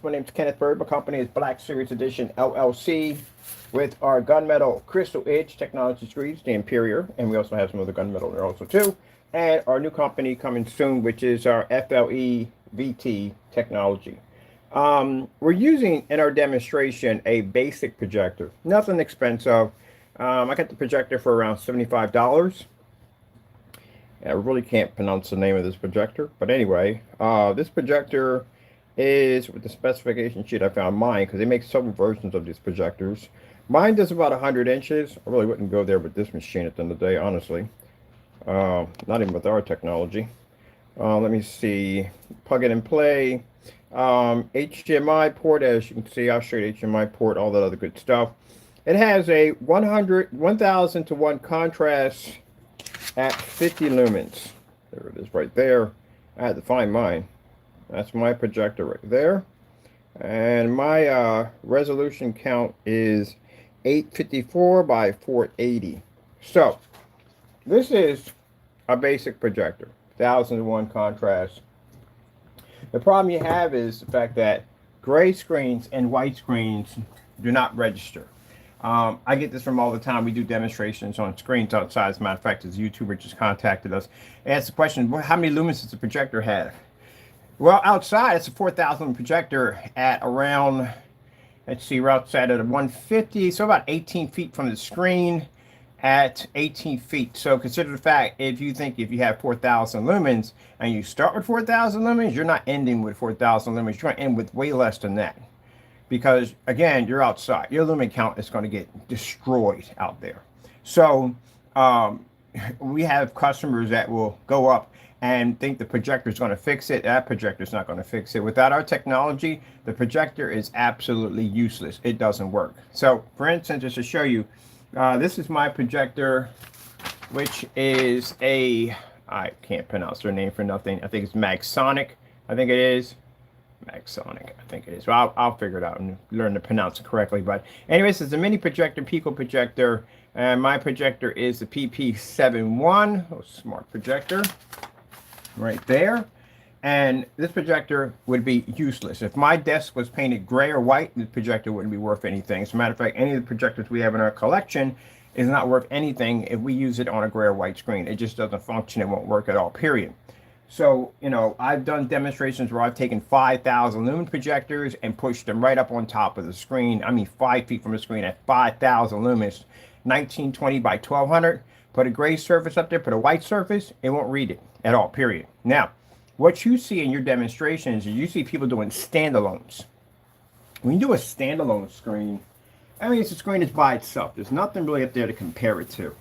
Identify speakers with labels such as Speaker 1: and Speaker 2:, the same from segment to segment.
Speaker 1: My name is Kenneth Bird. My company is Black Series Edition LLC with our gunmetal crystal edge technology screens, the Imperior, and we also have some other gunmetal there also too. And our new company coming soon, which is our FLE-VT technology. We're using in our demonstration a basic projector, nothing expensive. I got the projector for around $75. I really can't pronounce the name of this projector, but anyway, this projector is with the specification sheet I found mine, because they make several versions of these projectors. Mine does about 100 inches. I really wouldn't go there with this machine at the end of the day, honestly. Not even with our technology. Let me see. Plug it and play. HDMI port, as you can see, I'll show you the HDMI port, all that other good stuff. It has a 1000 to 1 contrast at 50 lumens. There it is right there. I had to find mine. That's my projector right there. And my resolution count is 854 by 480. So this is a basic projector, 1001 contrast. The problem you have is the fact that gray screens and white screens do not register. I get this from all the time. We do demonstrations on screens outside. As a matter of fact, this YouTuber just contacted us and asked the question, well, how many lumens does the projector have? Well, outside, it's a 4,000 projector at around, let's see, we're outside at 150, so about 18 feet from the screen at 18 feet. So consider the fact, if you have 4,000 lumens and you start with 4,000 lumens, you're not ending with 4,000 lumens. You're going to end with way less than that. Because, again, you're outside. Your lumen count is going to get destroyed out there. So we have customers that will go up and think the projector is going to fix it. That projector is not going to fix it. Without our technology, the projector is absolutely useless. It doesn't work. So, for instance, just to show you, this is my projector, which is a, I can't pronounce their name for nothing. I think it's MAGNASONIC. I think it is. MAGNASONIC, I think it is. Well, I'll figure it out and learn to pronounce it correctly. But anyways, it's a mini projector, Pico projector. And my projector is the PP71, a smart projector. Right there. And this projector would be useless. If my desk was painted gray or white, the projector wouldn't be worth anything. As a matter of fact, any of the projectors we have in our collection is not worth anything if we use it on a gray or white screen. It just doesn't function. It won't work at all, period. So, you know, I've done demonstrations where I've taken 5,000 lumen projectors and pushed them right up on top of the screen. I mean, 5 feet from the screen at 5,000 lumens, 1920 by 1200. Put a gray surface up there, put a white surface, it won't read it at all, period. Now, what you see in your demonstrations is you see people doing standalones. When you do a standalone screen, I mean, it's a screen that's by itself. There's nothing really up there to compare it to.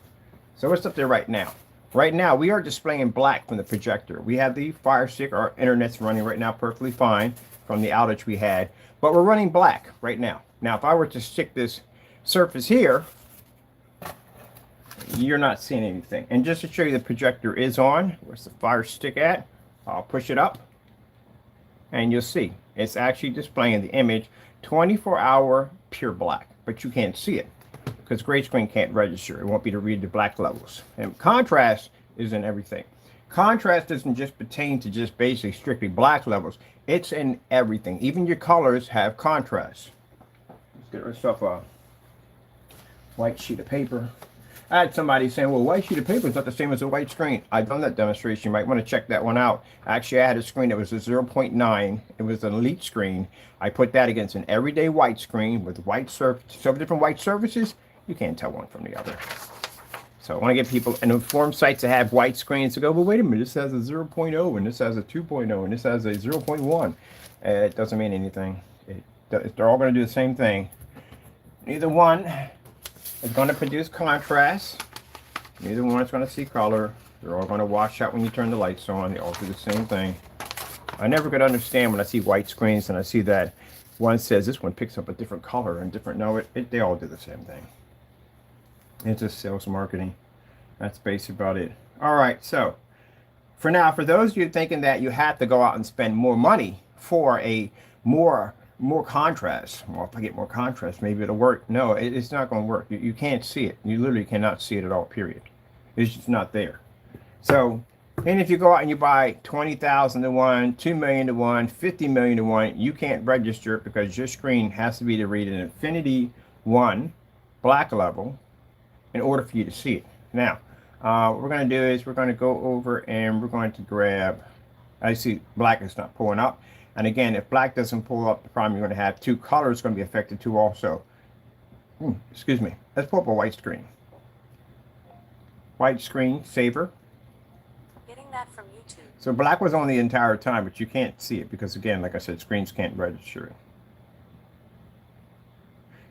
Speaker 1: So what's up there right now? Right now, we are displaying black from the projector. We have the Fire Stick. Our internet's running right now perfectly fine from the outage we had. But we're running black right now. Now, if I were to stick this surface here, you're not seeing anything. And just to show you, the projector is on. Where's the Fire Stick at? I'll push it up. And you'll see. It's actually displaying the image 24-hour pure black. But you can't see it, because gray screen can't register. It won't be to read the black levels. And contrast is in everything. Contrast doesn't just pertain to just basically strictly black levels. It's in everything. Even your colors have contrast. Let's get ourselves a white sheet of paper. I had somebody saying, well, white sheet of paper is not the same as a white screen. I've done that demonstration. You might want to check that one out. Actually, I had a screen that was a 0.9. It was an elite screen. I put that against an everyday white screen with white surface, several different white surfaces. You can't tell one from the other. So I want to get people and inform sites that have white screens to go, well, wait a minute, this has a 0.0 and this has a 2.0 and this has a 0.1. It doesn't mean anything. They're all going to do the same thing. Neither one is going to produce contrast. Neither one is going to see color. They're all going to wash out when you turn the lights on. They all do the same thing. I never could understand when I see white screens and I see that one says this one picks up a different color and different. No, they all do the same thing. It's just sales marketing. That's basically about it. All right, so for now, for those of you thinking that you have to go out and spend more money for a more contrast, well, if I get more contrast, maybe it'll work. No, it's not going to work. You can't see it. You literally cannot see it at all, period. It's just not there. So And if you go out and you buy 20,000 to one, 2 million to one, 50 million to one, you can't register it because your screen has to be to read an Infinity 1 black level in order for you to see it. Now, what we're going to do is we're going to go over and we're going to grab, I see black is not pulling up. And again, if black doesn't pull up, the problem you're going to have two colors going to be affected too also. Excuse me. Let's pull up a white screen. White screen saver.
Speaker 2: Getting that from YouTube.
Speaker 1: So black was on the entire time, but you can't see it because again, like I said, screens can't register it.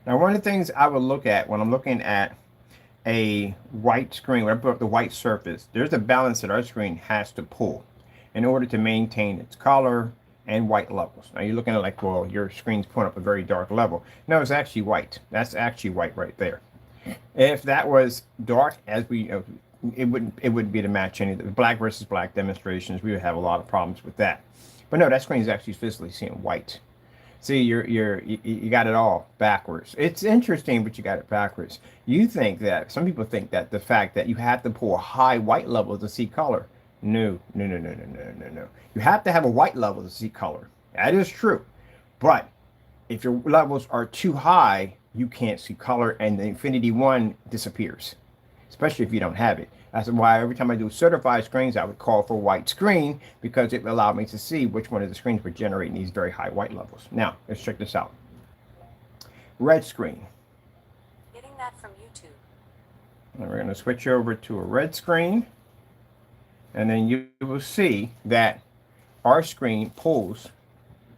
Speaker 1: Now, one of the things I would look at when I'm looking at a white screen, when I put up the white surface, there's a balance that our screen has to pull in order to maintain its color and white levels. Now you're looking at like, well, your screen's pulling up a very dark level. No, it's actually white. That's actually white right there. If that was dark, as we, it wouldn't be to match any of the black versus black demonstrations. We would have a lot of problems with that. But no, that screen is actually physically seeing white. See, you got it all backwards. It's interesting, but you got it backwards. You think that, some people think that the fact that you have to pull a high white level to see color. No. You have to have a white level to see color. That is true. But if your levels are too high, you can't see color and the Infinity 1 disappears, especially if you don't have it. That's why every time I do certified screens, I would call for white screen because it allowed me to see which one of the screens were generating these very high white levels. Now, let's check this out. Red screen.
Speaker 2: Getting that from YouTube.
Speaker 1: And we're going to switch over to a red screen. And then you will see that our screen pulls,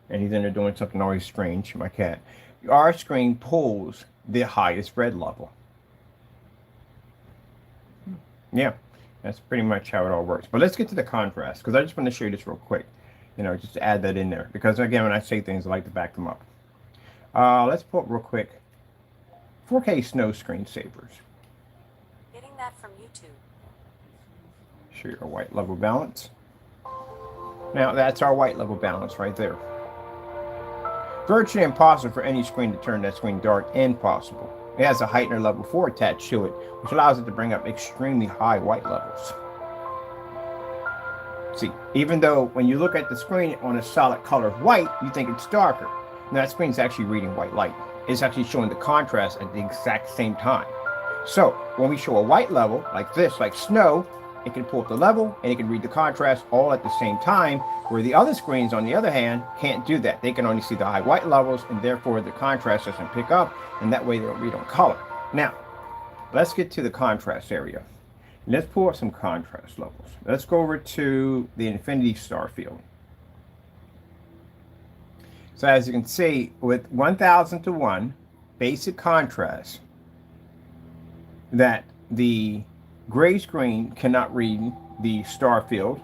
Speaker 1: and he's in there doing something always strange, my cat. Our screen pulls the highest red level. Yeah, that's pretty much how it all works. But let's get to the contrast, because I just want to show you this real quick. You know, just to add that in there. Because again, when I say things, I like to back them up. Let's pull up real quick 4K snow screensavers.
Speaker 2: Getting that from YouTube.
Speaker 1: Show your white level balance. Now that's our white level balance right there. Virtually impossible for any screen to turn that screen dark. Impossible. It has a heightener level 4 attached to it, which allows it to bring up extremely high white levels. See, even though when you look at the screen on a solid color of white, you think it's darker. Now that screen is actually reading white light. It's actually showing the contrast at the exact same time. So when we show a white level like this, like snow, it can pull up the level and it can read the contrast all at the same time, where the other screens, on the other hand, can't do that. They can only see the high white levels, and therefore the contrast doesn't pick up, and that way they don't read on color. Now, let's get to the contrast area. Let's pull up some contrast levels. Let's go over to the Infinity Star Field. So as you can see, with 1000 to 1 basic contrast, that the gray screen cannot read the star field,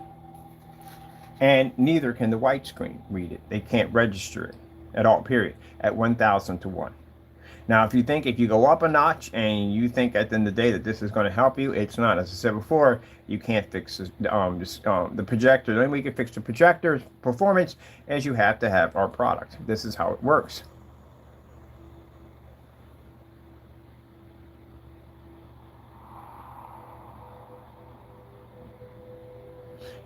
Speaker 1: and neither can the white screen read it. They can't register it at all, period, at 1000 to 1. Now, if you think if you go up a notch and you think at the end of the day that this is going to help you, it's not. As I said before, you can't fix the projector. The only way you can fix the projector's performance is you have to have our product. This is how it works.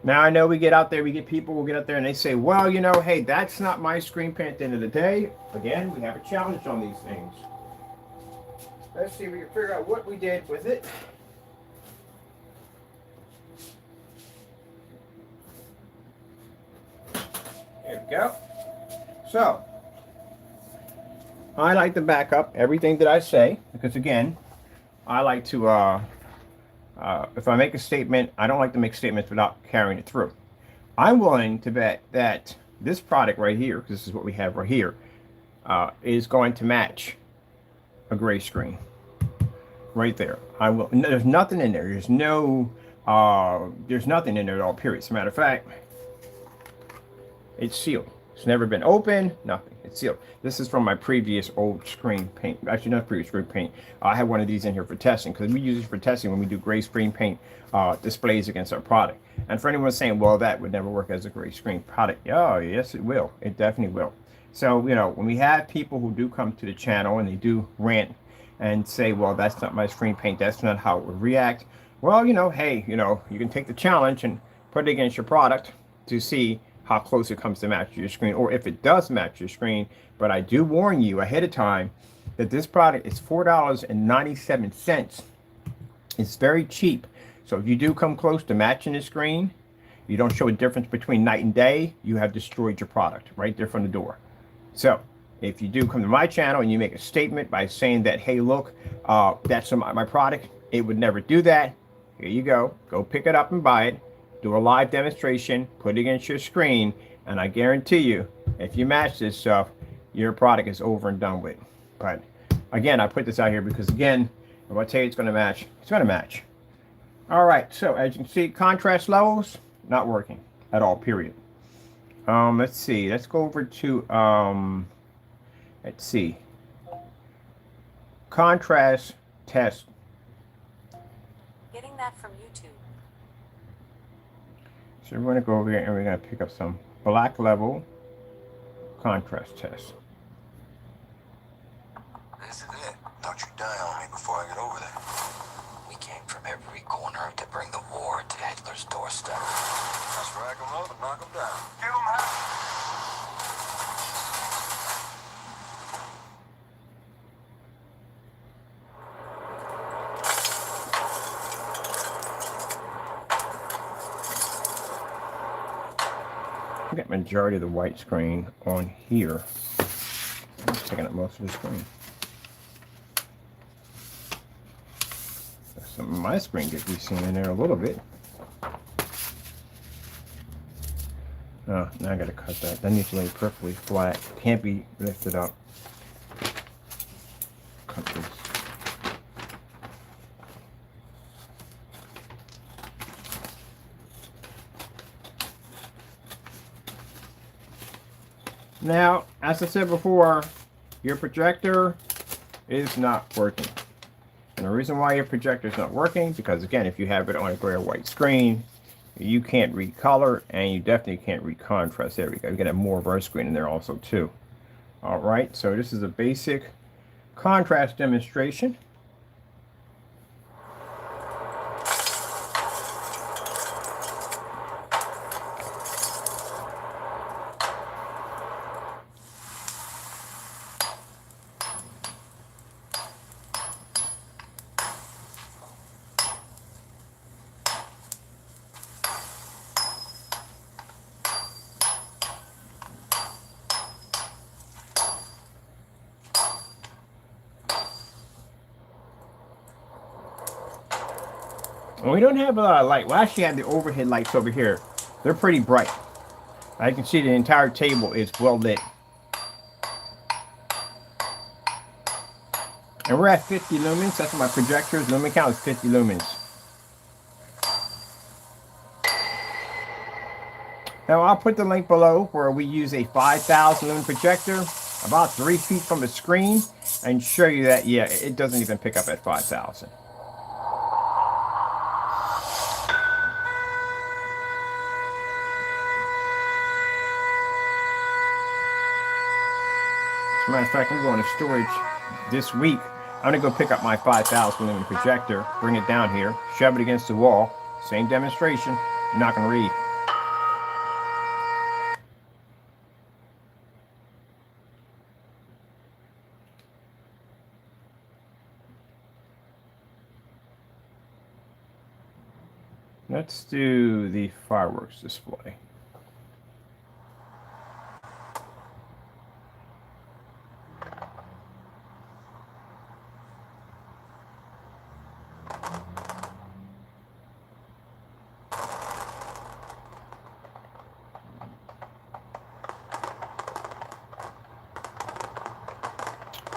Speaker 1: Now, I know we get out there, we get people will get out there and they say, well, you know, hey, that's not my screen print at the end of the day. Again, we have a challenge on these things. Let's see if we can figure out what we did with it. There we go. So, I like to back up everything that I say, because again, I like to, if I make a statement, I don't like to make statements without carrying it through. I'm willing to bet that this product right here, because this is what we have right here, is going to match a gray screen. Right there. I will. No, there's nothing in there. There's no. There's nothing in there at all. Period. As a matter of fact, it's sealed. It's never been opened. Nothing. It's sealed. This is from my previous old screen paint. Actually, not previous screen paint. I have one of these in here for testing, because we use it for testing when we do gray screen paint displays against our product. And for anyone saying, well, that would never work as a gray screen product. Oh, yes, it will. It definitely will. So, you know, when we have people who do come to the channel and they do rant and say, well, that's not my screen paint, that's not how it would react. Well, you know, hey, you know, you can take the challenge and put it against your product to see how close it comes to match your screen, or if it does match your screen. But I do warn you ahead of time that this product is $4.97. It's very cheap. So if you do come close to matching the screen, you don't show a difference between night and day, you have destroyed your product right there from the door. So if you do come to my channel and you make a statement by saying that, hey, look, that's my product, it would never do that. Here you go. Go pick it up and buy it. Do a live demonstration, put it against your screen, and I guarantee you, if you match this stuff, your product is over and done with. But again, I put this out here because, again, if I tell you it's going to match, it's going to match. All right, so as you can see, contrast levels, not working at all, period. Let's see. Let's go over to, let's see. Contrast test.
Speaker 2: Getting that from YouTube.
Speaker 1: So we're going to go over here and we're going to pick up some black level contrast test.
Speaker 3: This is it. Don't you die on me before I get over there. We came from every corner to bring the war to Hitler's doorstep. Let's rack them up and knock them down. Give them hell.
Speaker 1: I got majority of the white screen on here. I'm just taking up most of the screen. Some of my screen gets seen in there a little bit. Oh, now I gotta cut that. That needs to lay perfectly flat. Can't be lifted up. Cut this. Now, as I said before, your projector is not working. And the reason why your projector is not working, because again, if you have it on a gray or white screen, you can't read color and you definitely can't read contrast. There we go. You got more reverse screen in there also too. All right, so this is a basic contrast demonstration. And we don't have a lot of light. Well, actually, I have the overhead lights over here. They're pretty bright. I can see the entire table is well lit. And we're at 50 lumens. That's what my projector's lumen count is 50 lumens. Now, I'll put the link below where we use a 5,000 lumen projector about 3 feet from the screen and show you that, yeah, it doesn't even pick up at 5,000. As a matter of fact, I'm going to storage this week. I'm going to go pick up my 5,000 lumen projector, bring it down here, shove it against the wall. Same demonstration. You're not going to read. Let's do the fireworks display.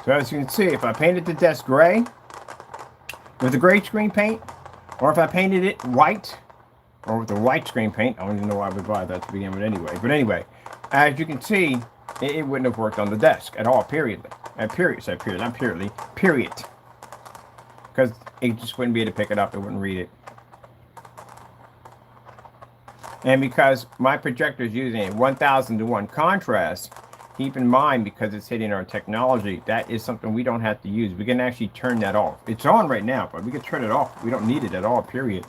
Speaker 1: So as you can see, if I painted the desk gray with the gray screen paint, or if I painted it white, or with the white screen paint, I don't even know why I would buy that to begin with anyway. But anyway, as you can see, it wouldn't have worked on the desk at all, period. Period, not purely, period. Because it just wouldn't be able to pick it up, it wouldn't read it. And because my projector is using a 1,000 to 1 contrast, keep in mind, because it's hitting our technology, that is something we don't have to use. We can actually turn that off. It's on right now, but we can turn it off. We don't need it at all, period.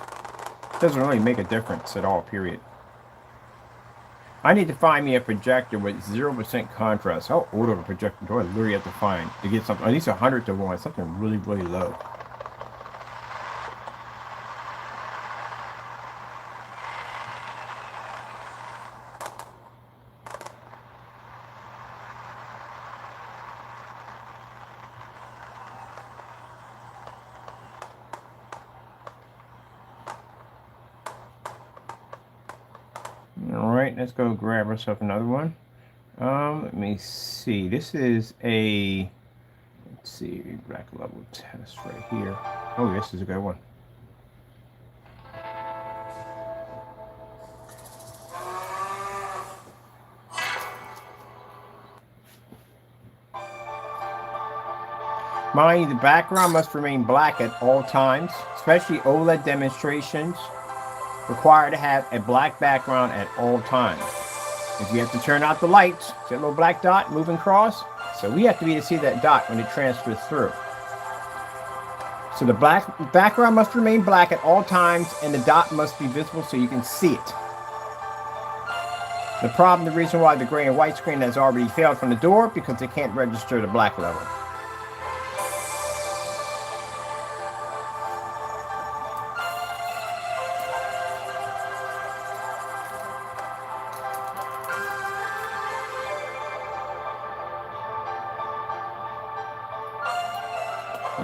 Speaker 1: Doesn't really make a difference at all, period. I need to find me a projector with 0% contrast. How old of a projector do I literally have to find to get something? At least 100 to 1, something really, really low. Alright, let's go grab ourselves another one. Let me see. This is a, let's see, black level test right here. Oh, this is a good one. Mind you, the background must remain black at all times, especially OLED demonstrations require to have a black background at all times. If you have to turn out the lights, see that little black dot moving across? So we have to be able to see that dot when it transfers through. So the background must remain black at all times, and the dot must be visible so you can see it. The problem, the reason why the gray and white screen has already failed from the door, because they can't register the black level.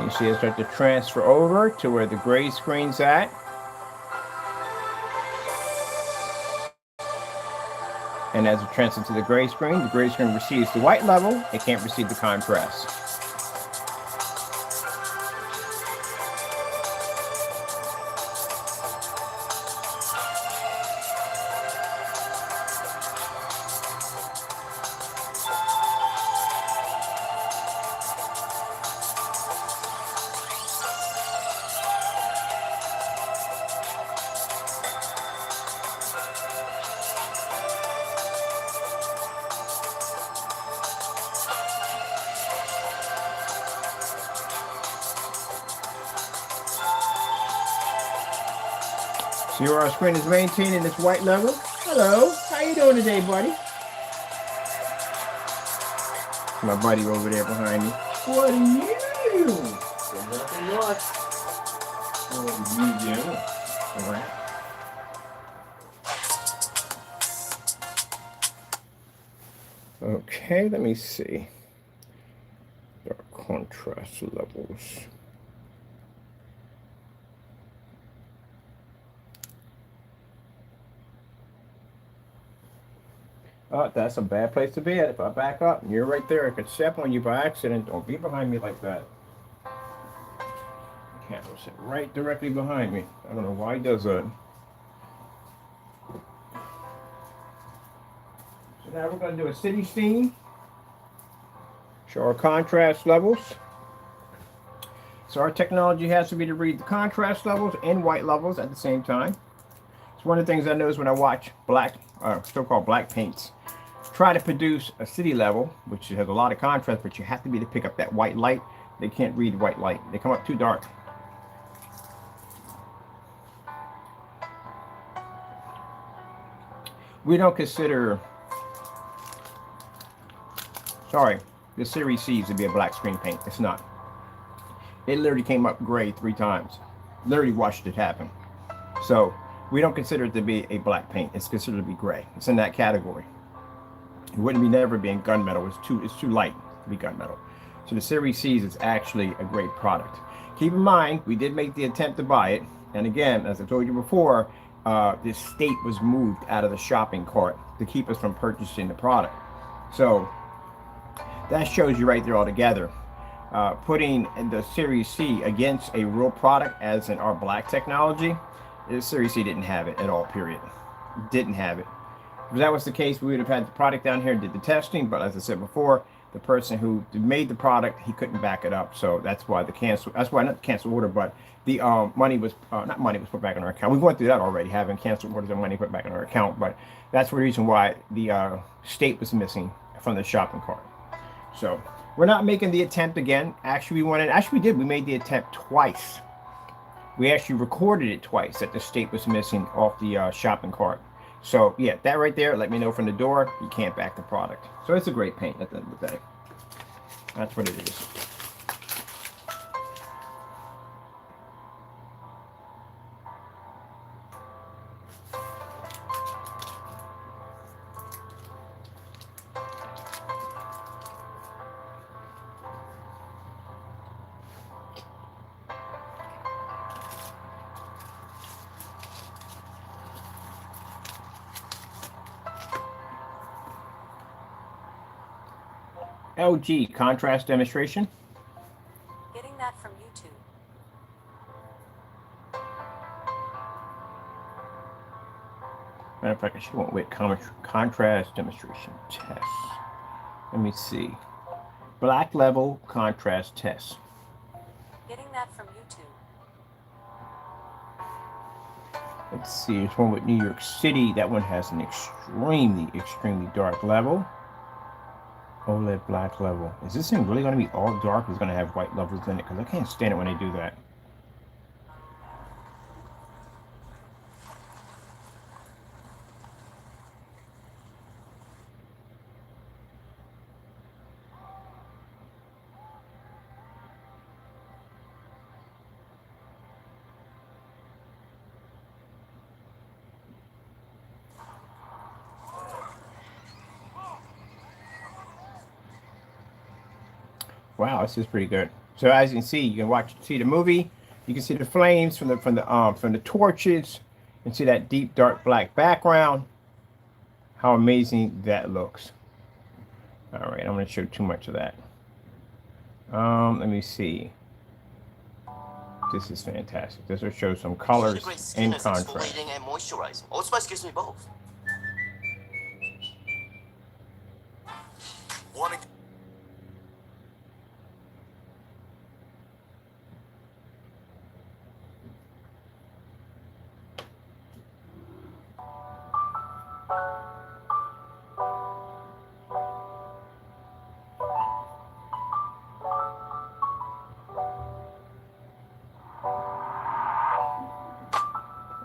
Speaker 1: You see it start to transfer over to where the gray screen's at. And as it transfers to the gray screen receives the white level. It can't receive the contrast. See where our screen is maintaining this white level? Hello, how you doing today, buddy? My buddy over there behind me. What are you doing? Nothing much. What are you doing? All right. Okay, let me see. Dark contrast levels. Oh, that's a bad place to be at. If I back up and you're right there, I could step on you by accident. Don't be behind me like that. Camera sit right directly behind me. I don't know why he does that. So now we're going to do a city scene. Show our contrast levels. So our technology has to be to read the contrast levels and white levels at the same time. It's one of the things I notice when I watch so-called black paints. Try to produce a city level, which has a lot of contrast, but you have to be to pick up that white light. They can't read white light. They come up too dark. We don't consider, the Series C to be a black screen paint. It's not. It literally came up gray 3 times. Literally watched it happen. So we don't consider it to be a black paint. It's considered to be gray. It's in that category. It wouldn't be never being gunmetal. It's too light to be gunmetal. So the Series C is actually a great product. Keep in mind, we did make the attempt to buy it. And again, as I told you before, this state was moved out of the shopping cart to keep us from purchasing the product. So that shows you right there altogether. Putting the Series C against a real product as in our black technology, the Series C didn't have it at all, period. Didn't have it. If that was the case, we would have had the product down here and did the testing, but as I said before, the person who made the product, he couldn't back it up, so that's why not the cancel order, but the money was put back in our account. We went through that already, having canceled orders and money put back in our account, but that's the reason why the state was missing from the shopping cart. So we're not making the attempt again. Actually, we made the attempt twice. we actually recorded it twice that the state was missing off the shopping cart. So yeah, that right there let me know from the door you can't back the product. So it's a great paint at the end of the day. That's what it is. LG contrast demonstration.
Speaker 2: Getting that from YouTube.
Speaker 1: Matter of fact, I should went with contrast demonstration test. Let me see. Black level contrast test.
Speaker 2: Getting that from YouTube.
Speaker 1: Let's see. There's one with New York City. That one has an extremely dark level. OLED black level. Is this thing really going to be all dark? Or is it going to have white levels in it? Because I can't stand it when they do that. Wow, this is pretty good. So as you can see, you can see the movie. You can see the flames from the torches, and see that deep dark black background. How amazing that looks. All right, I'm going to show too much of that. Let me see. This is fantastic. This will show some colors in contrast.
Speaker 4: Exfoliating and moisturizing. Old Spice gives me both.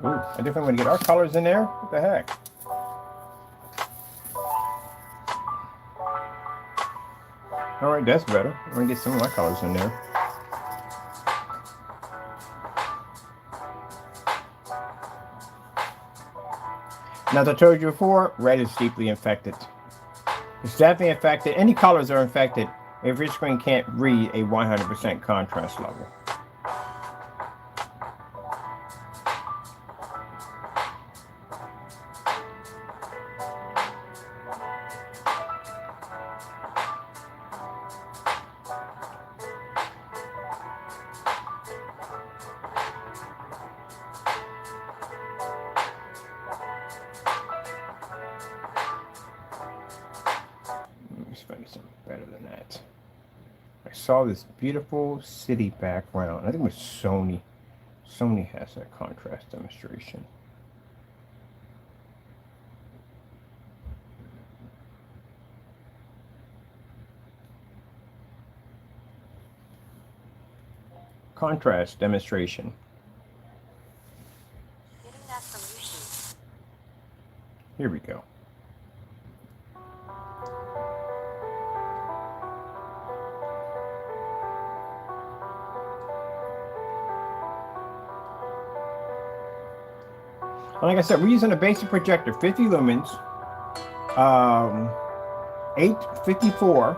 Speaker 1: Ooh, I definitely want to get our colors in there. What the heck? All right, that's better. I'm going to get some of my colors in there. Now, as I told you before, red is deeply infected. It's definitely infected. Any colors are infected if your screen can't read a 100% contrast level. Find something better than that. I saw this beautiful city background. I think it was Sony. Sony has that contrast demonstration. Contrast demonstration.
Speaker 2: Getting that from YouTube.
Speaker 1: Here we go. Like I said, we're using a basic projector, 50 lumens, 854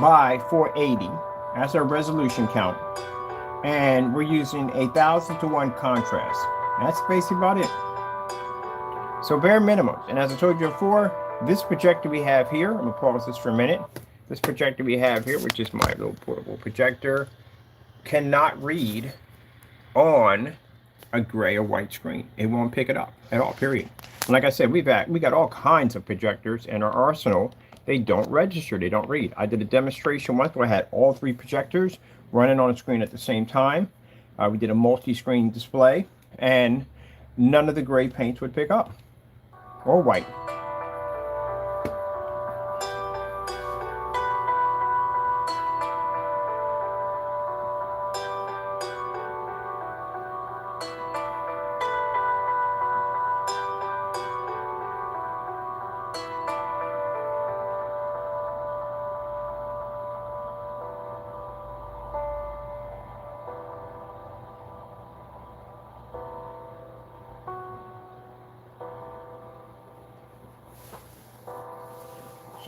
Speaker 1: by 480. That's our resolution count. And we're using 1,000:1 contrast. That's basically about it. So bare minimums. And as I told you before, this projector we have here, I'm going to pause this for a minute. This projector we have here, which is my little portable projector, cannot read on a gray or white screen. It won't pick it up at all, period. And like I said, we got all kinds of projectors in our arsenal. They don't register, they don't read. I did a demonstration once where I had all 3 projectors running on a screen at the same time. We did a multi-screen display, and none of the gray paints would pick up, or white.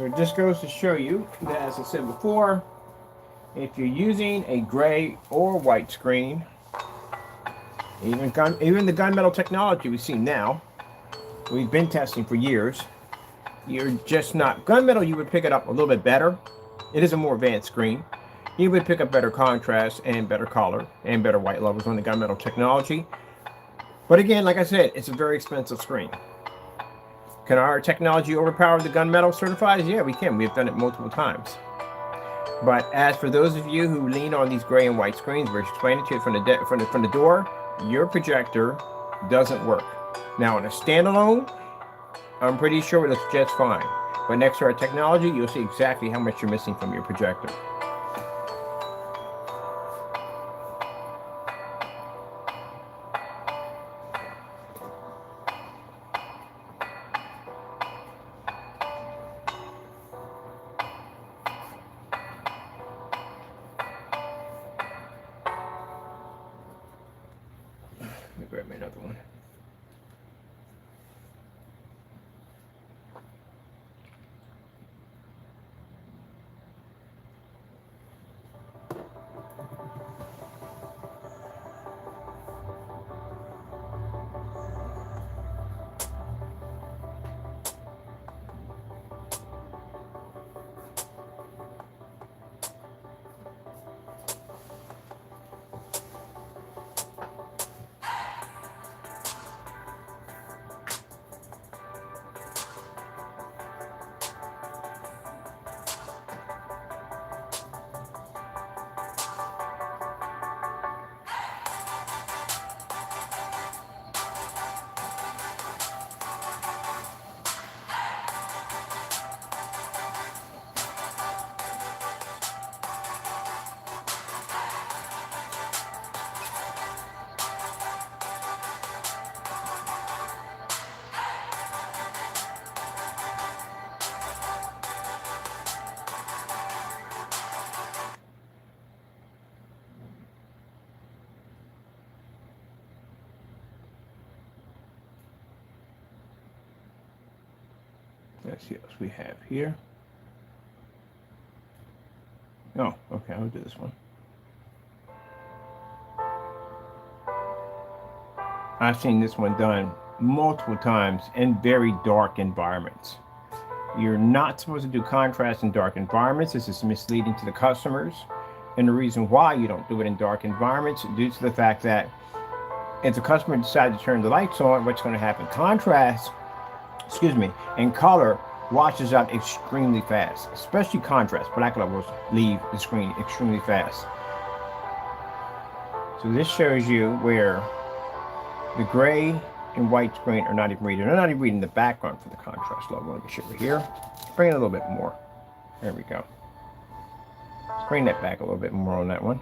Speaker 1: So it just goes to show you that, as I said before, if you're using a gray or white screen, even the gunmetal technology we see now, we've been testing for years, you're just not, gunmetal you would pick it up a little bit better. It is a more advanced screen. You would pick up better contrast and better color and better white levels on the gunmetal technology. But again, like I said, it's a very expensive screen. Can our technology overpower the gunmetal certified? Yeah, we can. We've done it multiple times. But as for those of you who lean on these gray and white screens, we're explaining to you from the door, your projector doesn't work. Now, on a standalone, I'm pretty sure it looks just fine. But next to our technology, you'll see exactly how much you're missing from your projector. Let me grab me another one. Let's see what else we have here. Oh, okay, I'll do this one. I've seen this one done multiple times in very dark environments. You're not supposed to do contrast in dark environments. This is misleading to the customers. And the reason why you don't do it in dark environments due to the fact that if the customer decides to turn the lights on, what's going to happen? Contrast, and color washes out extremely fast, especially contrast. Black levels leave the screen extremely fast. So this shows you where the gray and white screen are not even reading. They're not even reading the background for the contrast level. Let me show you here. Bring it a little bit more. There we go. Let's bring that back a little bit more on that one.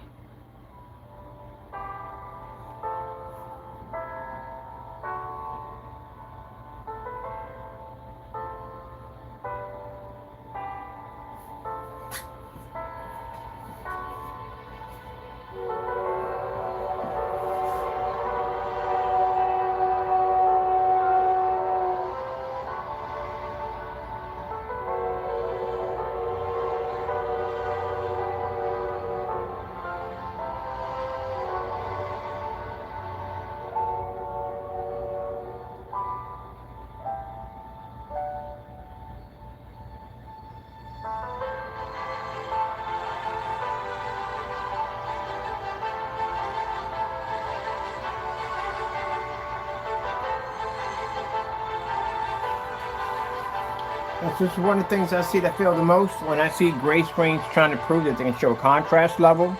Speaker 1: That's just one of the things I see that fail the most when I see gray screens trying to prove that they can show a contrast level.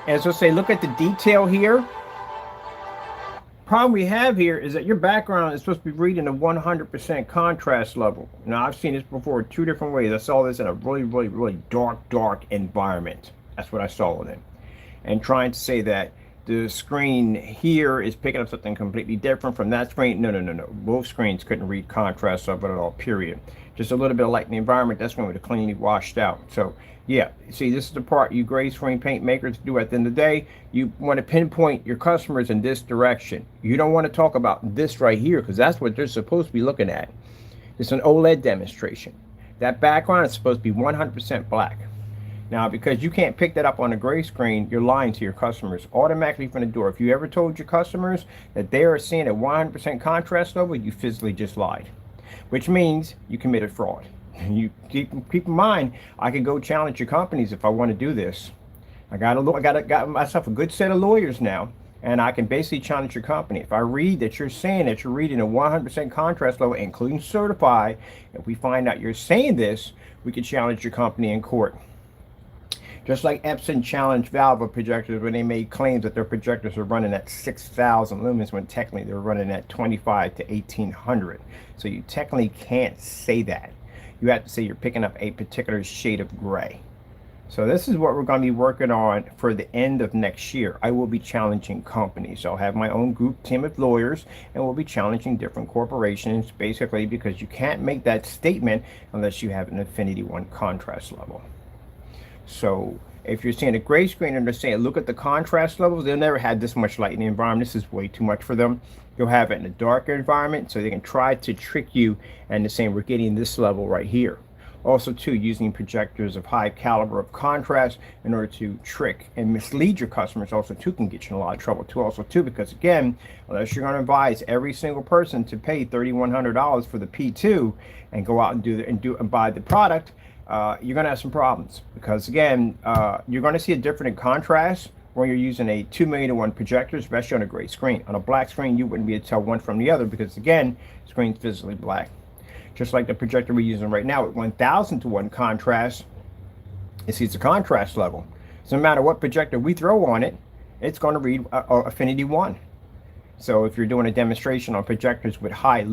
Speaker 1: And so say, look at the detail here. Problem we have here is that your background is supposed to be reading a 100% contrast level. Now, I've seen this before two different ways. I saw this in a really dark environment. That's what I saw it in. And trying to say that the screen here is picking up something completely different from that screen. No. Both screens couldn't read contrast level at all, period. Just a little bit of light in the environment, that's going to be cleanly washed out. So yeah, see, this is the part you gray screen paint makers do at the end of the day. You want to pinpoint your customers in this direction. You don't want to talk about this right here, because that's what they're supposed to be looking at. It's an OLED demonstration. That background is supposed to be 100% black. Now, because you can't pick that up on a gray screen, you're lying to your customers automatically from the door. If you ever told your customers that they are seeing a 100% contrast level, you physically just lied, which means you committed fraud. You keep in mind, I could go challenge your companies if I want to do this. I got myself a good set of lawyers now, and I can basically challenge your company. If I read that you're saying that you're reading a 100% contrast level, including certify, if we find out you're saying this, we can challenge your company in court. Just like Epson challenged Valve projectors when they made claims that their projectors are running at 6,000 lumens when technically they're running at 25 to 1,800. So you technically can't say that. You have to say you're picking up a particular shade of gray. So this is what we're going to be working on for the end of next year. I will be challenging companies. I'll have my own group team of lawyers, and we'll be challenging different corporations, basically because you can't make that statement unless you have an Infinity 1 contrast level. So if you're seeing a gray screen and they're saying, look at the contrast levels, they'll never have this much light in the environment. This is way too much for them. You'll have it in a darker environment, so they can try to trick you and saying we're getting this level right here. Also, too, using projectors of high caliber of contrast in order to trick and mislead your customers also, too, can get you in a lot of trouble, too. Also, too, because, again, unless you're going to advise every single person to pay $3,100 for the P2 and go out and buy the product, you're going to have some problems. Because, again, you're going to see a difference in contrast when you're using a 2 million to 1 projector, especially on a gray screen. On a black screen, you wouldn't be able to tell one from the other because, again, the screen's physically black. Just like the projector we're using right now with 1,000 to 1 contrast, it sees the contrast level. So no matter what projector we throw on it, it's going to read Affinity 1. So if you're doing a demonstration on projectors with high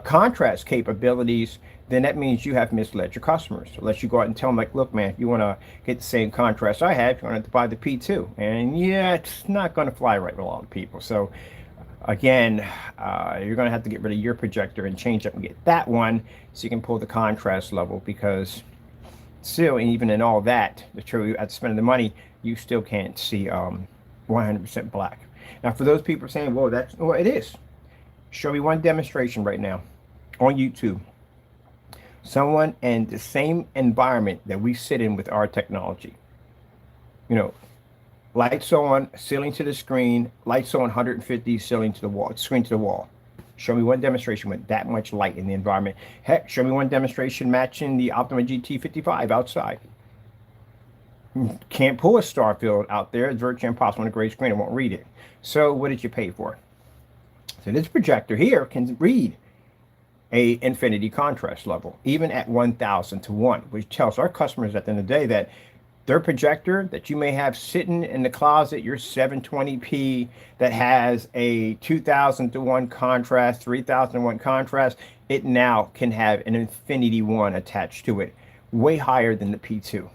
Speaker 1: contrast capabilities, then that means you have misled your customers. Unless you go out and tell them, like, look, man, if you want to get the same contrast I have, you're going to have to buy the P2. And yeah, it's not going to fly right with a lot of people. So again, you're going to have to get rid of your projector and change up and get that one so you can pull the contrast level, because still, even in all that, the true you have to spend the money, you still can't see 100% black. Now, for those people saying, well, it is. Show me one demonstration right now on YouTube. Someone in the same environment that we sit in with our technology. You know, lights on, ceiling to the screen, lights on 150, ceiling to the wall, screen to the wall. Show me one demonstration with that much light in the environment. Heck, show me one demonstration matching the Optima GT55 outside. Can't pull a star field out there. It's virtually impossible on a gray screen. It won't read it. So what did you pay for? So this projector here can read a infinity contrast level, even at 1,000 to 1, which tells our customers at the end of the day that their projector that you may have sitting in the closet, your 720p that has a 2,000 to 1 contrast, 3,000 to 1 contrast, it now can have an Infinity 1 attached to it, way higher than the P2.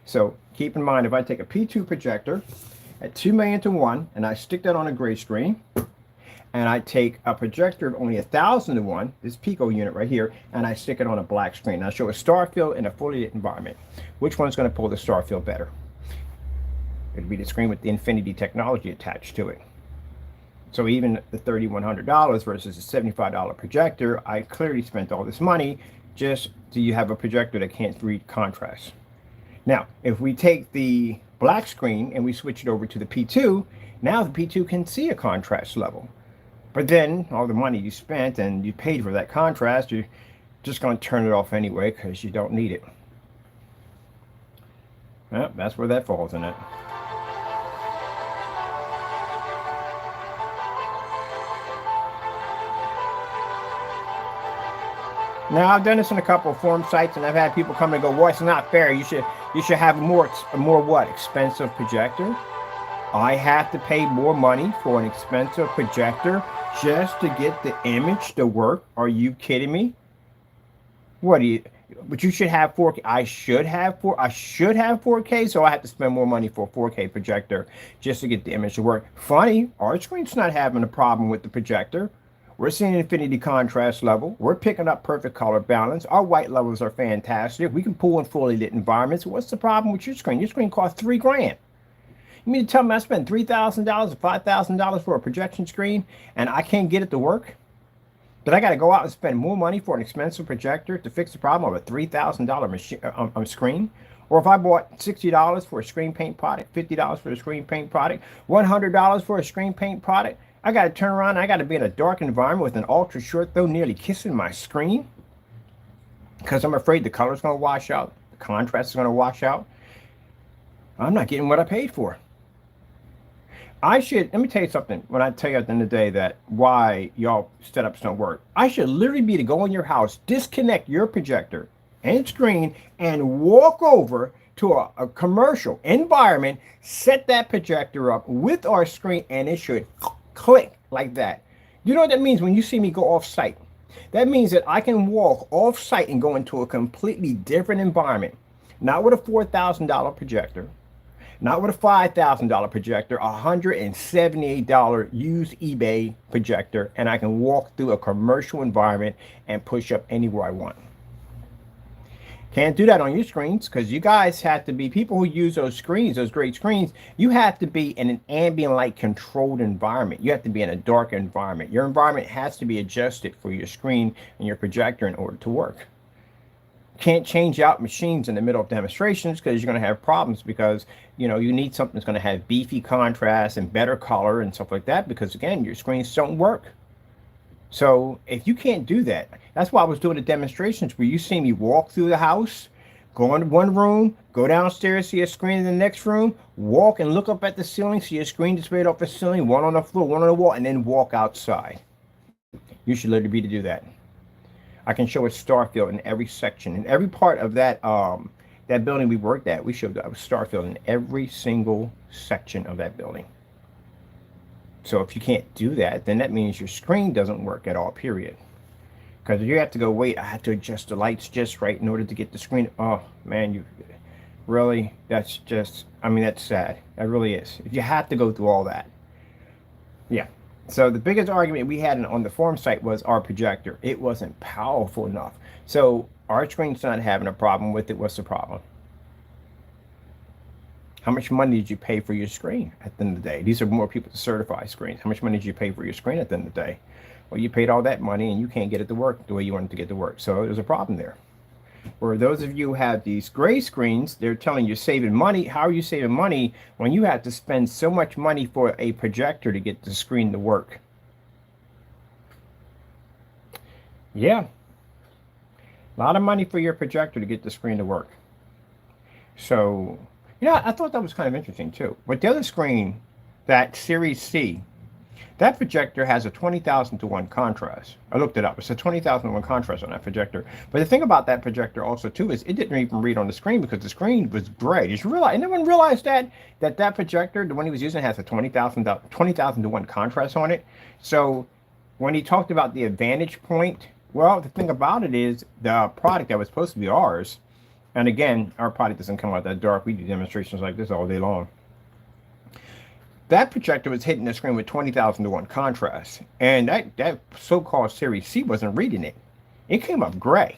Speaker 1: So keep in mind, if I take a P2 projector at 2 million to 1 and I stick that on a gray screen, and I take a projector of only 1,000 to 1, this Pico unit right here, and I stick it on a black screen. I'll show a star field in a fully lit environment. Which one's going to pull the star field better? It'd be the screen with the Infinity technology attached to it. So even the $3,100 versus a $75 projector, I clearly spent all this money just so you have a projector that can't read contrast. Now, if we take the black screen and we switch it over to the P2, now the P2 can see a contrast level. But then all the money you spent and you paid for that contrast, you're just going to turn it off anyway because you don't need it. Well, that's where that falls in it. Now, I've done this on a couple of forum sites, and I've had people come and go, well, it's not fair. You should have a more what? Expensive projector? I have to pay more money for an expensive projector just to get the image to work? Are you kidding me? What do you? But you should have 4K. I should have 4K, so I have to spend more money for a 4K projector just to get the image to work. Funny, our screen's not having a problem with the projector. We're seeing infinity contrast level. We're picking up perfect color balance. Our white levels are fantastic. We can pull in fully lit environments. What's the problem with your screen? Your screen costs $3,000. You mean to tell me I spent $3,000 or $5,000 for a projection screen and I can't get it to work? That I got to go out and spend more money for an expensive projector to fix the problem of a $3,000 machine screen? Or if I bought $60 for a screen paint product, $50 for a screen paint product, $100 for a screen paint product, I got to turn around and I got to be in a dark environment with an ultra short throw nearly kissing my screen because I'm afraid the color's going to wash out, the contrast is going to wash out. I'm not getting what I paid for. Let me tell you something. When I tell you at the end of the day that why y'all setups don't work, I should literally be to go in your house, disconnect your projector and screen, and walk over to a commercial environment, set that projector up with our screen, and it should click like that. You know what that means when you see me go off site? That means that I can walk off site and go into a completely different environment, not with a $4,000 projector. Not with a $5,000 projector, $178 used eBay projector, and I can walk through a commercial environment and push up anywhere I want. Can't do that on your screens because you guys have to be, people who use those screens, those great screens, you have to be in an ambient light controlled environment. You have to be in a dark environment. Your environment has to be adjusted for your screen and your projector in order to work. Can't change out machines in the middle of demonstrations because you're going to have problems because, you need something that's going to have beefy contrast and better color and stuff like that because, again, your screens don't work. So if you can't do that, that's why I was doing the demonstrations where you see me walk through the house, go into one room, go downstairs, see a screen in the next room, walk and look up at the ceiling, see a screen displayed off the ceiling, one on the floor, one on the wall, and then walk outside. You should literally be to do that. I can show a star field in every section. In every part of that that building we worked at, we showed a star field in every single section of that building. So if you can't do that, then that means your screen doesn't work at all, period. Because you have to go, wait, I have to adjust the lights just right in order to get the screen. Oh, man, you really, that's just, that's sad. That really is. If you have to go through all that. Yeah. So the biggest argument we had on the forum site was our projector. It wasn't powerful enough. So our screen's not having a problem with it. What's the problem? How much money did you pay for your screen at the end of the day? These are more people to certify screens. How much money did you pay for your screen at the end of the day? Well, you paid all that money and you can't get it to work the way you wanted to get it to work. So there's a problem there. For those of you who have these gray screens, they're telling you saving money. How are you saving money when you have to spend so much money for a projector to get the screen to work? Yeah. A lot of money for your projector to get the screen to work. So, I thought that was kind of interesting too. But the other screen, that Series C, that projector has a 20,000 to 1 contrast. I looked it up. It's a 20,000 to 1 contrast on that projector. But the thing about that projector also too is it didn't even read on the screen because the screen was gray. Did you realize? Anyone realize that projector, the one he was using, has a 20,000 to 1 contrast on it? So when he talked about the advantage point, well, the thing about it is the product that was supposed to be ours, and again, our product doesn't come out that dark. We do demonstrations like this all day long. That projector was hitting the screen with 20,000 to 1 contrast. And that so-called Series C wasn't reading it. It came up gray.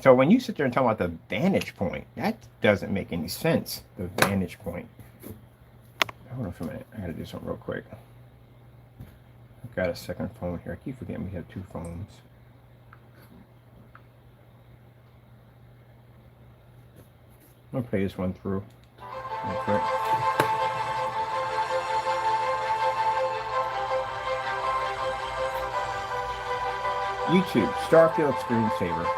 Speaker 1: So when you sit there and talk about the vantage point, that doesn't make any sense, the vantage point. Hold on for a minute. I got to do something real quick. I've got a second phone here. I keep forgetting we have 2 phones. I'm going to play this one through real quick. YouTube, Starfield Screensaver.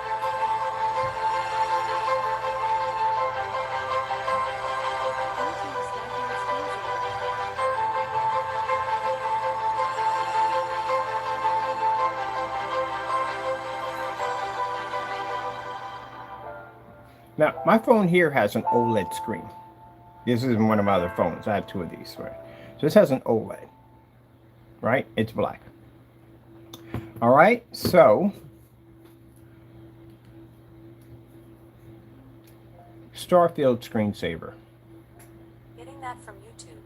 Speaker 1: Now, my phone here has an OLED screen. This is one of my other phones. I have 2 of these. Right? So this has an OLED. Right? It's black. All right, so Starfield Screensaver.
Speaker 2: Getting that from YouTube.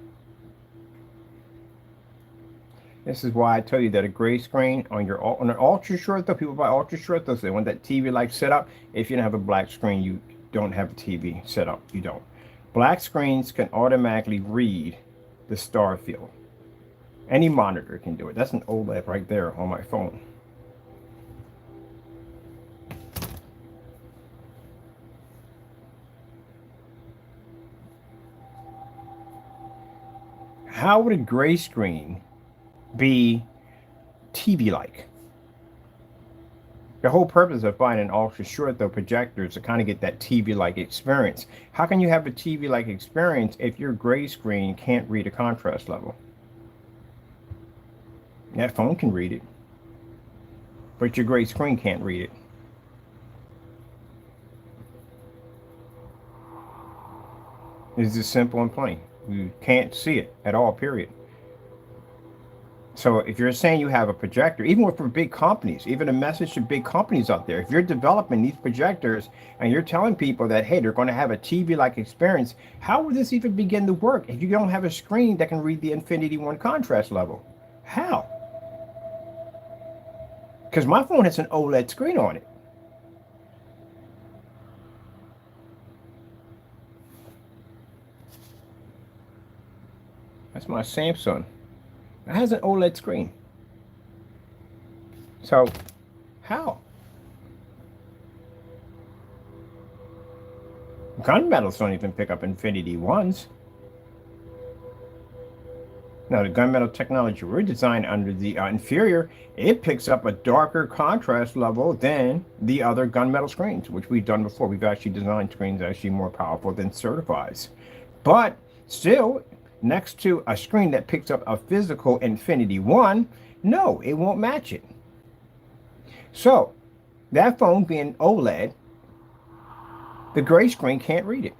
Speaker 1: This is why I tell you that a gray screen on an ultra short though, people buy ultra short though, so they want that TV like setup. If you don't have a black screen, you don't have a TV set up. You don't. Black screens can automatically read the star field. Any monitor can do it. That's an OLED right there on my phone. How would a gray screen be TV-like? The whole purpose of buying an ultra short though projector is to kind of get that TV-like experience. How can you have a TV-like experience if your gray screen can't read a contrast level? That phone can read it, but your gray screen can't read it. It's just simple and plain. You can't see it at all, period. So if you're saying you have a projector, even for big companies, even a message to big companies out there, if you're developing these projectors and you're telling people that, hey, they're going to have a TV-like experience, how will this even begin to work if you don't have a screen that can read the Infinity 1 contrast level? How? Because my phone has an OLED screen on it. That's my Samsung. It has an OLED screen. So, how? Gunmetals don't even pick up Infinity 1s. Now, the gunmetal technology we're designed under the inferior, it picks up a darker contrast level than the other gunmetal screens, which we've done before. We've actually designed screens actually more powerful than certifies. But still, next to a screen that picks up a physical Infinity 1, no, it won't match it. So, that phone being OLED, the gray screen can't read it.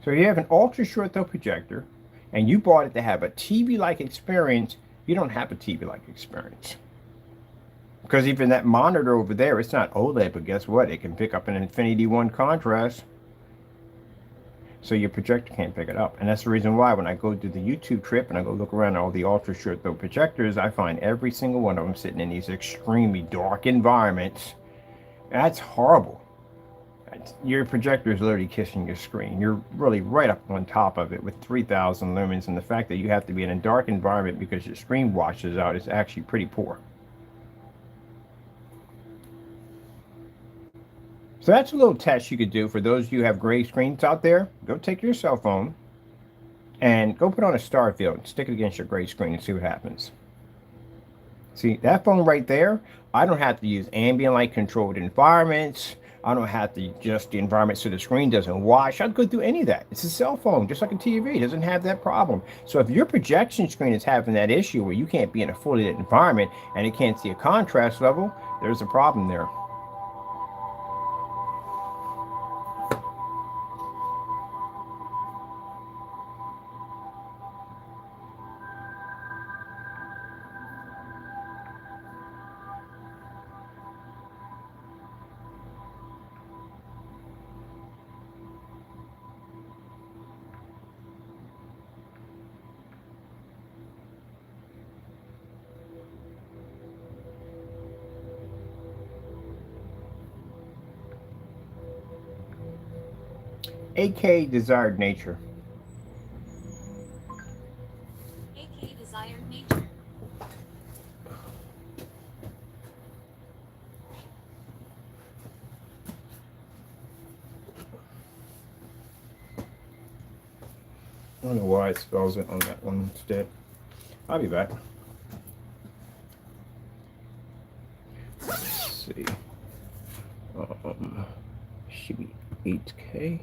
Speaker 1: So you have an ultra short throw projector and you bought it to have a TV-like experience, you don't have a TV-like experience. Because even that monitor over there, it's not OLED, but guess what? It can pick up an Infinity 1 contrast. So your projector can't pick it up. And that's the reason why when I go do the YouTube trip and I go look around at all the ultra short throw projectors, I find every single one of them sitting in these extremely dark environments. That's horrible. Your projector is literally kissing your screen. You're really right up on top of it with 3,000 lumens, and the fact that you have to be in a dark environment because your screen washes out is actually pretty poor. So that's a little test you could do for those of you who have gray screens out there. Go take your cell phone and go put on a star field and stick it against your gray screen and see what happens. See, that phone right there, I don't have to use ambient light controlled environments. I don't have to adjust the environment so the screen doesn't wash. I don't go through any of that. It's a cell phone, just like a TV. It doesn't have that problem. So if your projection screen is having that issue where you can't be in a fully lit environment and it can't see a contrast level, there's a problem there. AK desired nature.
Speaker 2: AK desired nature.
Speaker 1: I don't know why it spells it on that one instead. I'll be back. Let's see. Should be 8K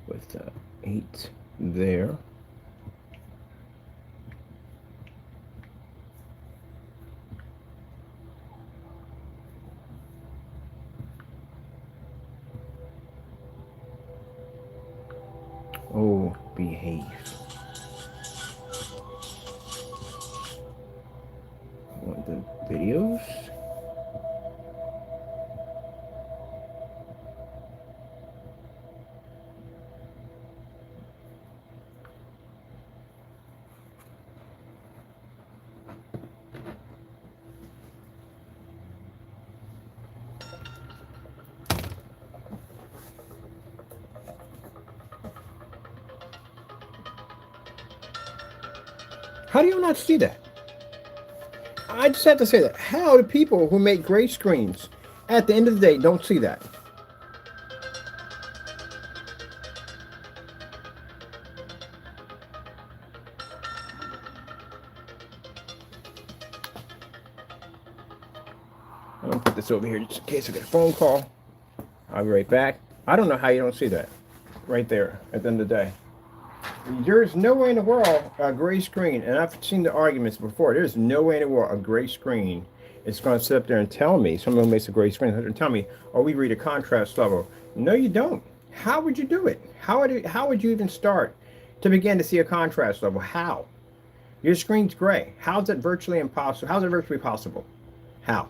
Speaker 1: with 8 there. Oh, behave. Want the videos? How do you not see that? I just have to say that. How do people who make gray screens at the end of the day don't see that? I'm gonna put this over here just in case I get a phone call. I'll be right back. I don't know how you don't see that right there at the end of the day. There's no way in the world a gray screen, and I've seen the arguments before, there's no way in the world a gray screen is going to sit up there and tell me, someone who makes a gray screen, and tell me, oh, we read a contrast level. No, you don't. How would you do it? How would you even start to begin to see a contrast level? How? Your screen's gray. How's it virtually impossible? How's it virtually possible? How?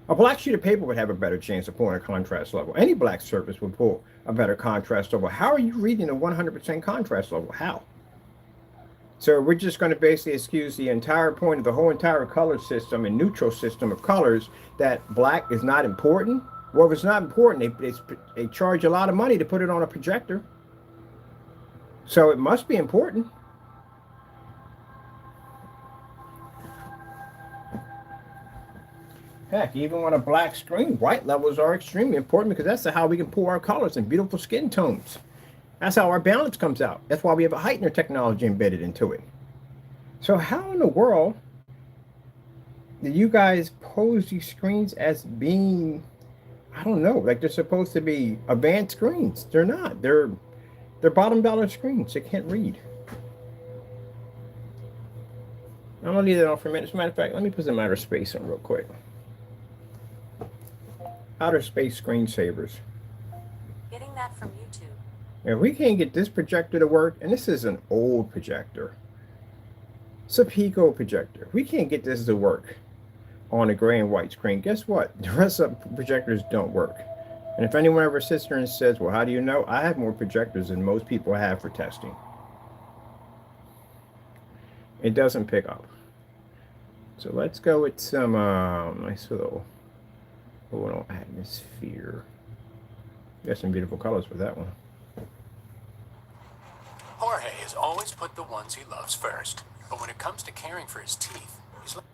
Speaker 1: A black sheet of paper would have a better chance of pulling a contrast level. Any black surface would pull a better contrast level. How are you reading a 100% contrast level? How? So we're just going to basically excuse the entire point of the whole entire color system and neutral system of colors that black is not important. Well, if it's not important, they charge a lot of money to put it on a projector. So it must be important. Heck, even on a black screen, white levels are extremely important because that's how we can pull our colors and beautiful skin tones. That's how our balance comes out. That's why we have a heightener technology embedded into it. So how in the world do you guys pose these screens as being, I don't know, like they're supposed to be advanced screens? They're not. They're bottom dollar screens. They can't read. I'm gonna leave that on for a minute. As a matter of fact, let me put some outer space on real quick. Outer space screensavers.
Speaker 2: Getting that from YouTube.
Speaker 1: If we can't get this projector to work, and this is an old projector, it's a Pico projector. We can't get this to work on a gray and white screen. Guess what? The rest of the projectors don't work. And if anyone ever sits there and says, well, how do you know? I have more projectors than most people have for testing. It doesn't pick up. So let's go with some nice little atmosphere. Got some beautiful colors for that one.
Speaker 5: Jorge has always put the ones he loves first, but when it comes to caring for his teeth, he's like...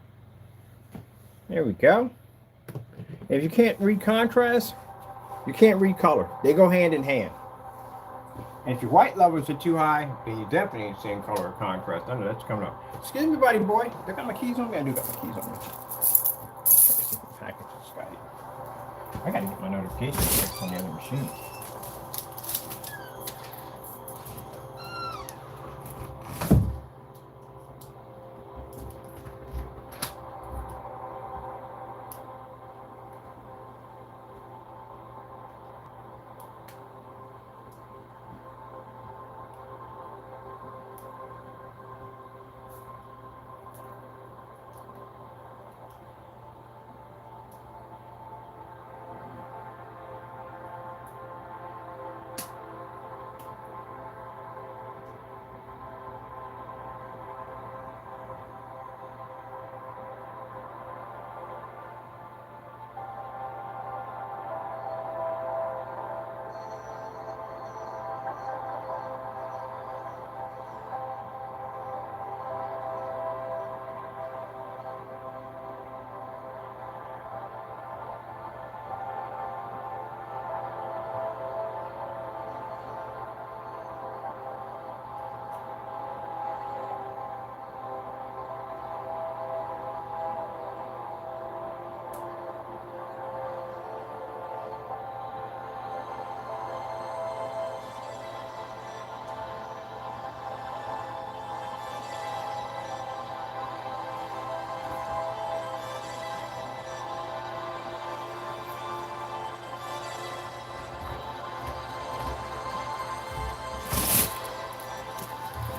Speaker 1: There we go. If you can't read contrast, you can't read color. They go hand in hand. And if your white levels are too high, then you definitely ain't seeing color or contrast. I know that's coming up. Excuse me, buddy boy. They got my keys on me? I do got my keys on me. Packages, got it. I gotta get my notifications on the other machine.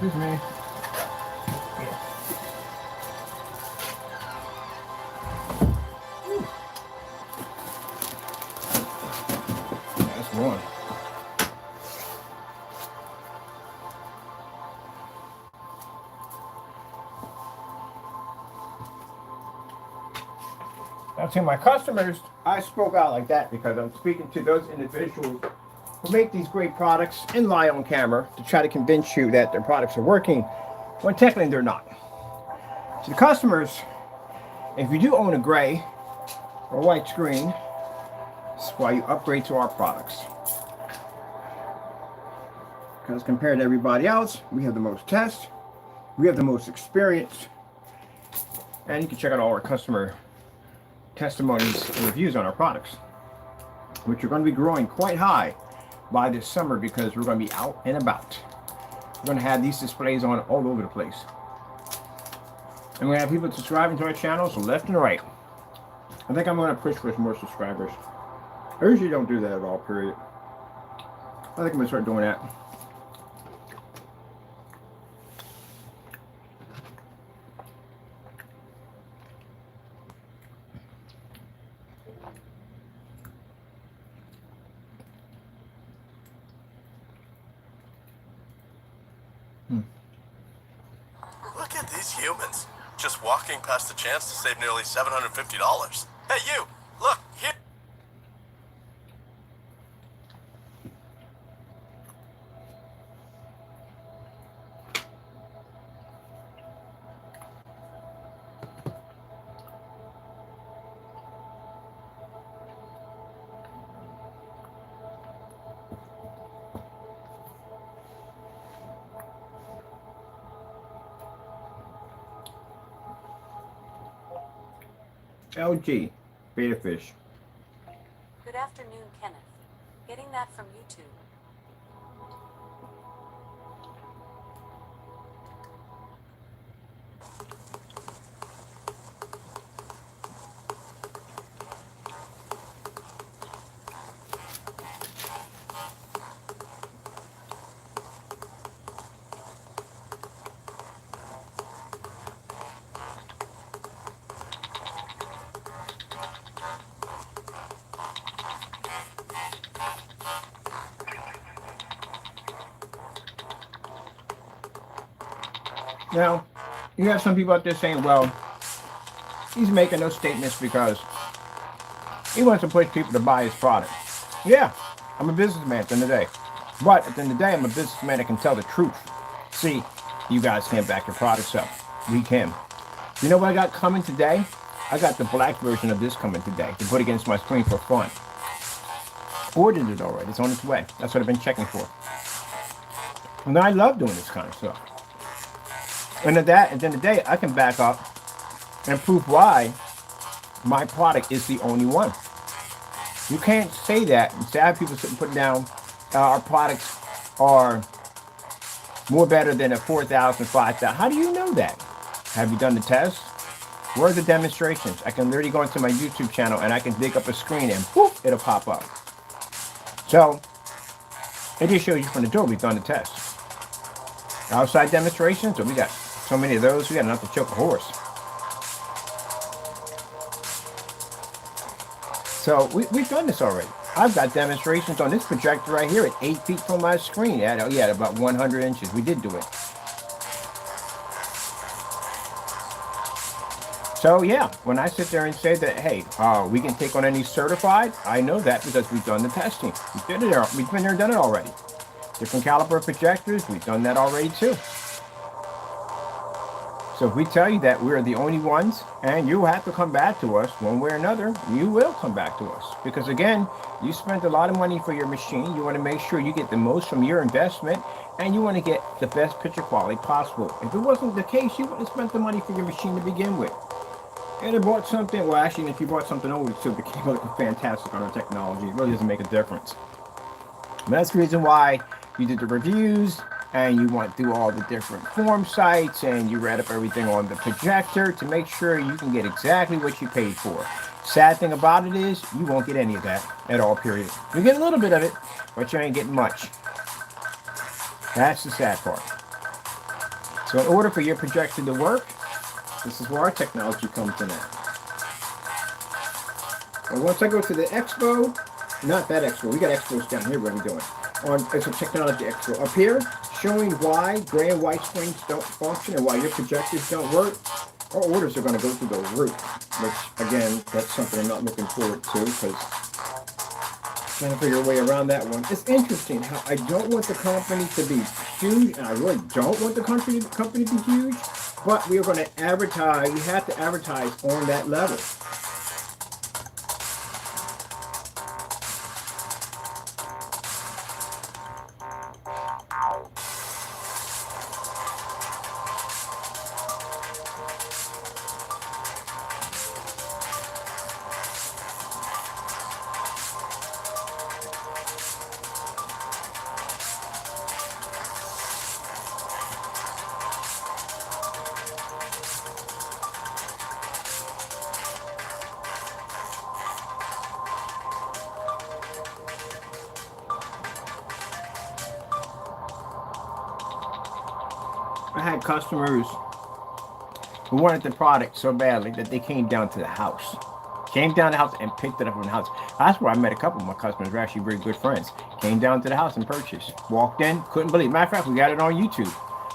Speaker 1: Excuse me. That's one. Now to my customers, I spoke out like that because I'm speaking to those individuals who make these great products and lie on camera to try to convince you that their products are working when technically they're not. To the customers, If you do own a gray or white screen, that's why you upgrade to our products. Because compared to everybody else, we have the most tests, we have the most experience, and you can check out all our customer testimonies and reviews on our products, which are going to be growing quite high by this summer because we're going to be out and about. We're going to have these displays on all over the place. And we're going to have people subscribing to our channels left and right. I think I'm going to push for more subscribers. I usually don't do that at all, period. I think I'm going to start doing that.
Speaker 6: Look at these humans. Just walking past the chance to save nearly $750. Hey, you! Look, here!
Speaker 1: LG Beta Fish.
Speaker 2: Good afternoon, Kenneth. Getting that from YouTube.
Speaker 1: Now, you have some people out there saying, well, he's making those statements because he wants to push people to buy his product. Yeah, I'm a businessman at the end of the day. But at the end of the day, I'm a businessman that can tell the truth. See, you guys can't back your products up. We can. You know what I got coming today? I got the black version of this coming today to put against my screen for fun. Ordered it already. It's on its way. That's what I've been checking for. And I love doing this kind of stuff. And at the end of the day, I can back up and prove why my product is the only one. You can't say that and say I have people sitting putting down our products are more better than a 4,000, 5,000. How do you know that? Have you done the test? Where are the demonstrations? I can literally go into my YouTube channel and I can dig up a screen and whoop, it'll pop up. So it just shows you from the door we've done the test. Outside demonstrations, so we got so many of those, we got enough to choke a horse. So we've done this already. I've got demonstrations on this projector right here at 8 feet from my screen. At about 100 inches. We did do it. So yeah, when I sit there and say that, hey, we can take on any certified, I know that because we've done the testing. We've been there and done it already. Different caliber projectors, we've done that already too. So if we tell you that we're the only ones, and you have to come back to us one way or another, you will come back to us. Because again, you spent a lot of money for your machine. You want to make sure you get the most from your investment, and you want to get the best picture quality possible. If it wasn't the case, you wouldn't have spent the money for your machine to begin with. And it bought something, well actually, if you bought something old, it still became fantastic on our technology. It really doesn't make a difference. And that's the reason why you did the reviews, and you went through all the different form sites, and you read up everything on the projector to make sure you can get exactly what you paid for. Sad thing about it is, you won't get any of that at all, period. You get a little bit of it, but you ain't getting much. That's the sad part. So in order for your projector to work, this is where our technology comes in at. And once I go to the expo, not that expo, we got expos down here, what are we doing? It's a technology expo. Up here, showing why gray and white screens don't function and why your projectors don't work, our orders are going to go through the roof. Which, again, that's something I'm not looking forward to because trying to figure a way around that one. It's interesting how I don't want the company to be huge, and I really don't want the company to be huge, But we are going to advertise, we have to advertise on that level. I had customers who wanted the product so badly that they came down to the house. Came down to the house and picked it up from the house. That's where I met a couple of my customers who are actually very good friends. Came down to the house and purchased. Walked in, couldn't believe it. Matter of fact, we got it on YouTube.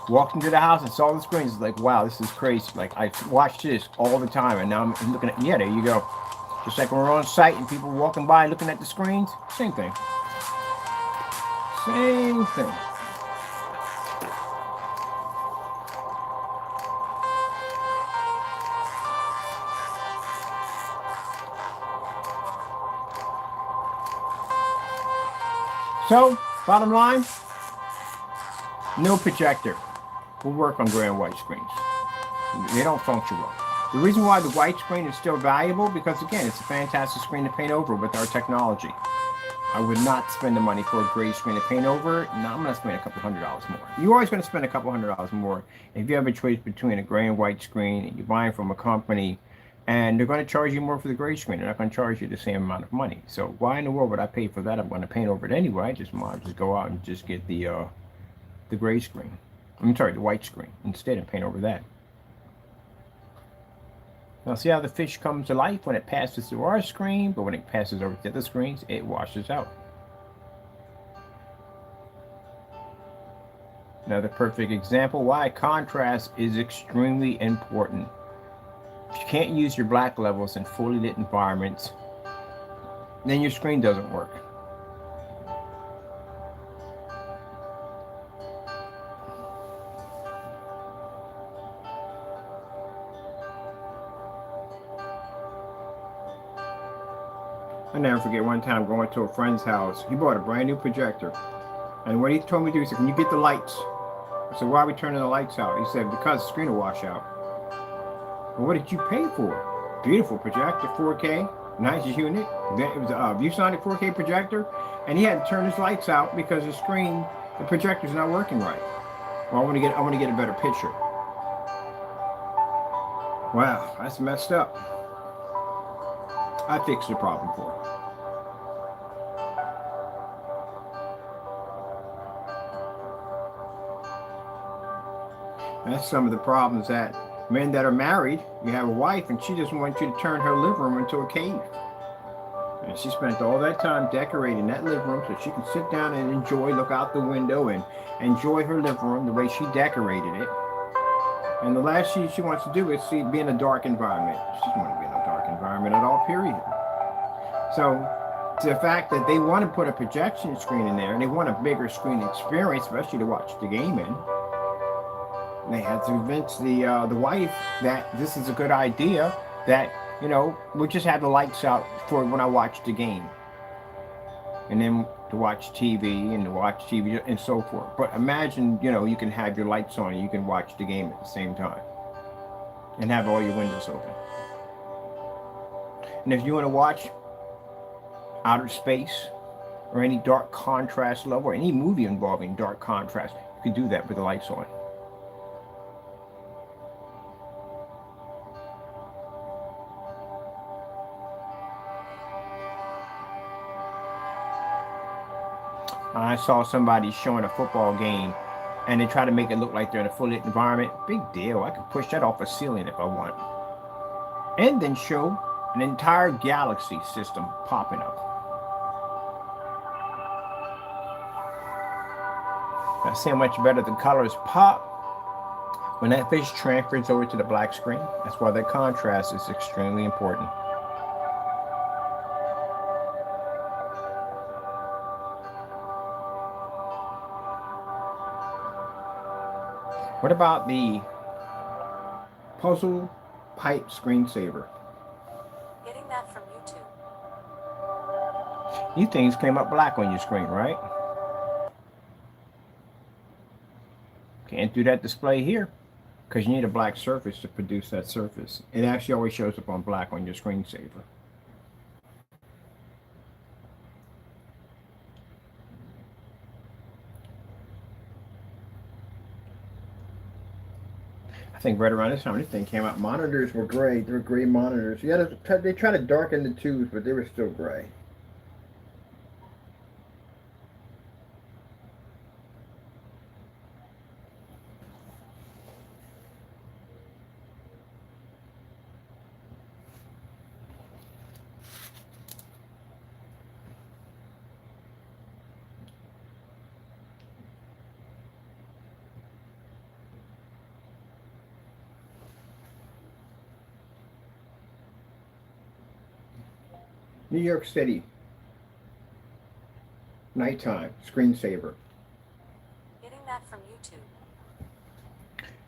Speaker 1: Walked into the house and saw the screens. It's like, wow, this is crazy. Like, I watch this all the time, and now I'm looking at, yeah, there you go. Just like when we're on site and people walking by looking at the screens, same thing. Same thing. So, bottom line, no projector will work on gray and white screens. They don't function well. The reason why the white screen is still valuable, because again, it's a fantastic screen to paint over with our technology. I would not spend the money for a gray screen to paint over. No, I'm going to spend a couple $100 more. You're always going to spend a couple $100 more if you have a choice between a gray and white screen and you're buying from a company and they're going to charge you more for the gray screen. They're not going to charge you the same amount of money. So why in the world would I pay for that? I'm going to paint over it anyway. I just might just go out and just get the gray screen. I'm sorry, the white screen instead and paint over that. Now see how the fish comes to life when it passes through our screen, but when it passes over to the screens, it washes out. Another perfect example why contrast is extremely important. If you can't use your black levels in fully lit environments, then your screen doesn't work. I never forget one time going to a friend's house. He bought a brand new projector. And what he told me to do, he said, "Can you get the lights?" I said, "Why are we turning the lights out?" He said, "Because the screen will wash out." Well, what did you pay for? Beautiful projector, 4K, nice unit. It was a ViewSonic 4K projector. And he had to turn his lights out because the screen, the projector's not working right. Well, I want to get a better picture. Wow, that's messed up. I fixed the problem for him. That's some of the problems that men that are married, you have a wife and she doesn't want you to turn her living room into a cave. And she spent all that time decorating that living room so she can sit down and enjoy, look out the window and enjoy her living room the way she decorated it. And the last she wants to do is be in a dark environment. She doesn't want to be in a dark environment at all, period. So the fact that they want to put a projection screen in there and they want a bigger screen experience, especially to watch the game in, they had to convince the wife that this is a good idea, that, you know, we'll just have the lights out for when I watch the game. And then to watch TV and to watch TV and so forth. But imagine, you know, you can have your lights on and you can watch the game at the same time. And have all your windows open. And if you want to watch outer space or any dark contrast level or any movie involving dark contrast, you can do that with the lights on. I saw somebody showing a football game and they try to make it look like they're in a fully lit environment. Big deal. I could push that off a ceiling if I want. And then show an entire galaxy system popping up. Now see how much better the colors pop when that fish transfers over to the black screen. That's why that contrast is extremely important. What about the puzzle pipe screensaver.
Speaker 2: Getting that from YouTube.
Speaker 1: These things came up black on your screen, right? Can't do that display here because you need a black surface to produce that surface. It actually always shows up on black on your screensaver. I think right around this time this thing came out, monitors were gray. They were gray monitors. They tried to darken the tubes, but they were still gray. New York City. Nighttime. Screensaver.
Speaker 2: Getting that from YouTube.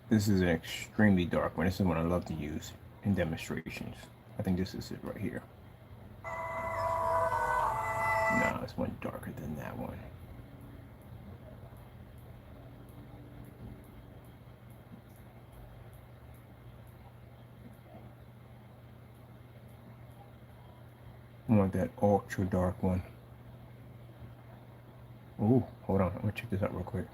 Speaker 1: This is an extremely dark one. This is one I love to use in demonstrations. I think this is it right here. No, it's one darker than that one. I want that ultra dark one. Ooh, hold on. I'm gonna check this out real quick.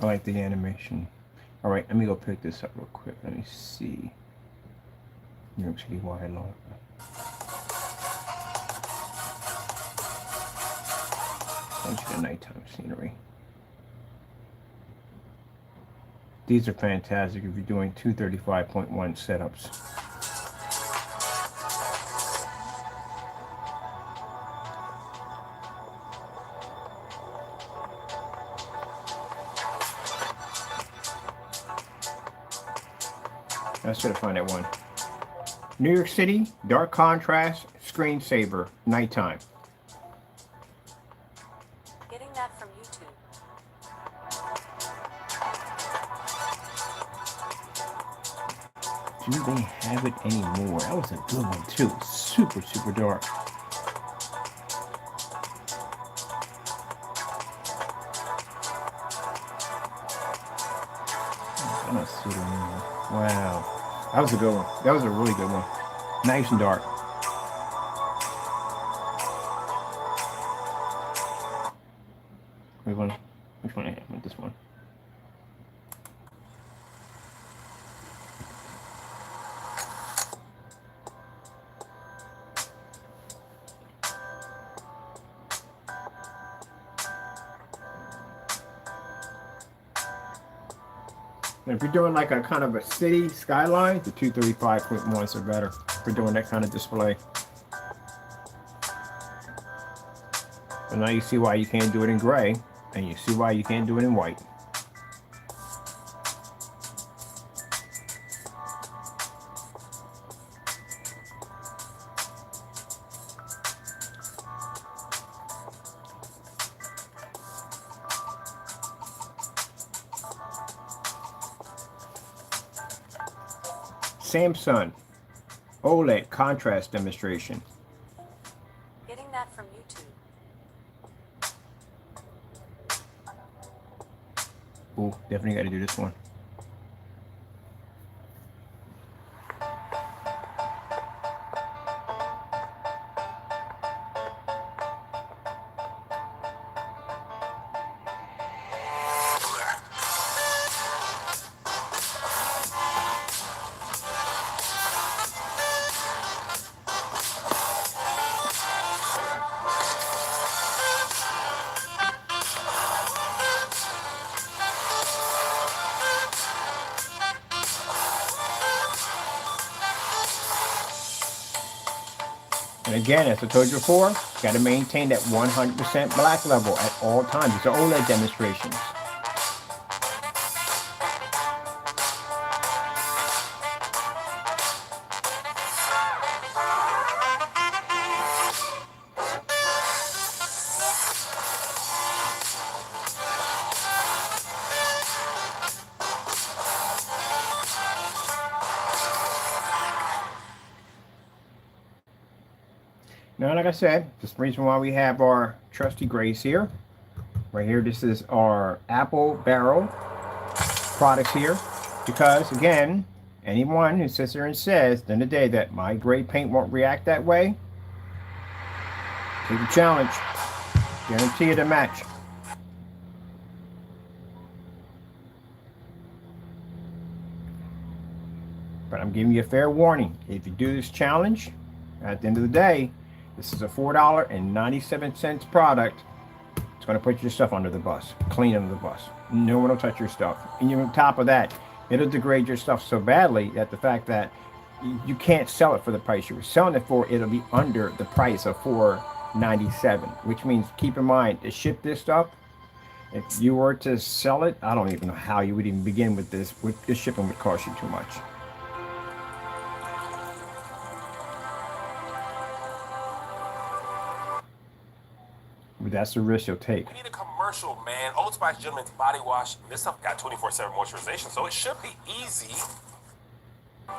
Speaker 1: I like the animation. All right, let me go pick this up real quick. Let me see. New York City wildlife. Bunch of nighttime scenery. These are fantastic if you're doing 235.1 setups. I should have found that one. New York City, dark contrast, screensaver, nighttime.
Speaker 2: Getting that from YouTube.
Speaker 1: Do they have it anymore? That was a good one too. Super, super dark. I don't see it anymore. Wow. That was a good one. That was a really good one. Nice and dark. Which one? Which one I have? This one. If you're doing like a kind of a city skyline, the 235.1s are better for doing that kind of display. And now you see why you can't do it in gray, and you see why you can't do it in white. Samsung OLED contrast demonstration.
Speaker 2: Getting that from YouTube.
Speaker 1: Ooh, definitely got to do this one. And again, as I told you before, got to maintain that 100% black level at all times. These are OLED demonstrations. Now, like I said, this is the reason why we have our trusty grays here. Right here, this is our apple barrel products here. Because, again, anyone who sits there and says, at the end of the day, that my gray paint won't react that way, take the challenge. Guarantee you the match. But I'm giving you a fair warning. If you do this challenge, at the end of the day, this is a $4.97 product. It's going to put your stuff under the bus. Clean under the bus. No one will touch your stuff. And on top of that, it'll degrade your stuff so badly that the fact that you can't sell it for the price you were selling it for, it'll be under the price of $4.97. Which means, keep in mind, to ship this stuff, if you were to sell it, I don't even know how you would even begin with this. This shipping would cost you too much. But that's the risk you'll take.
Speaker 7: We need a commercial, man. Old Spice Gentleman's body wash. This stuff got 24/7 moisturization, so it should be easy.
Speaker 1: I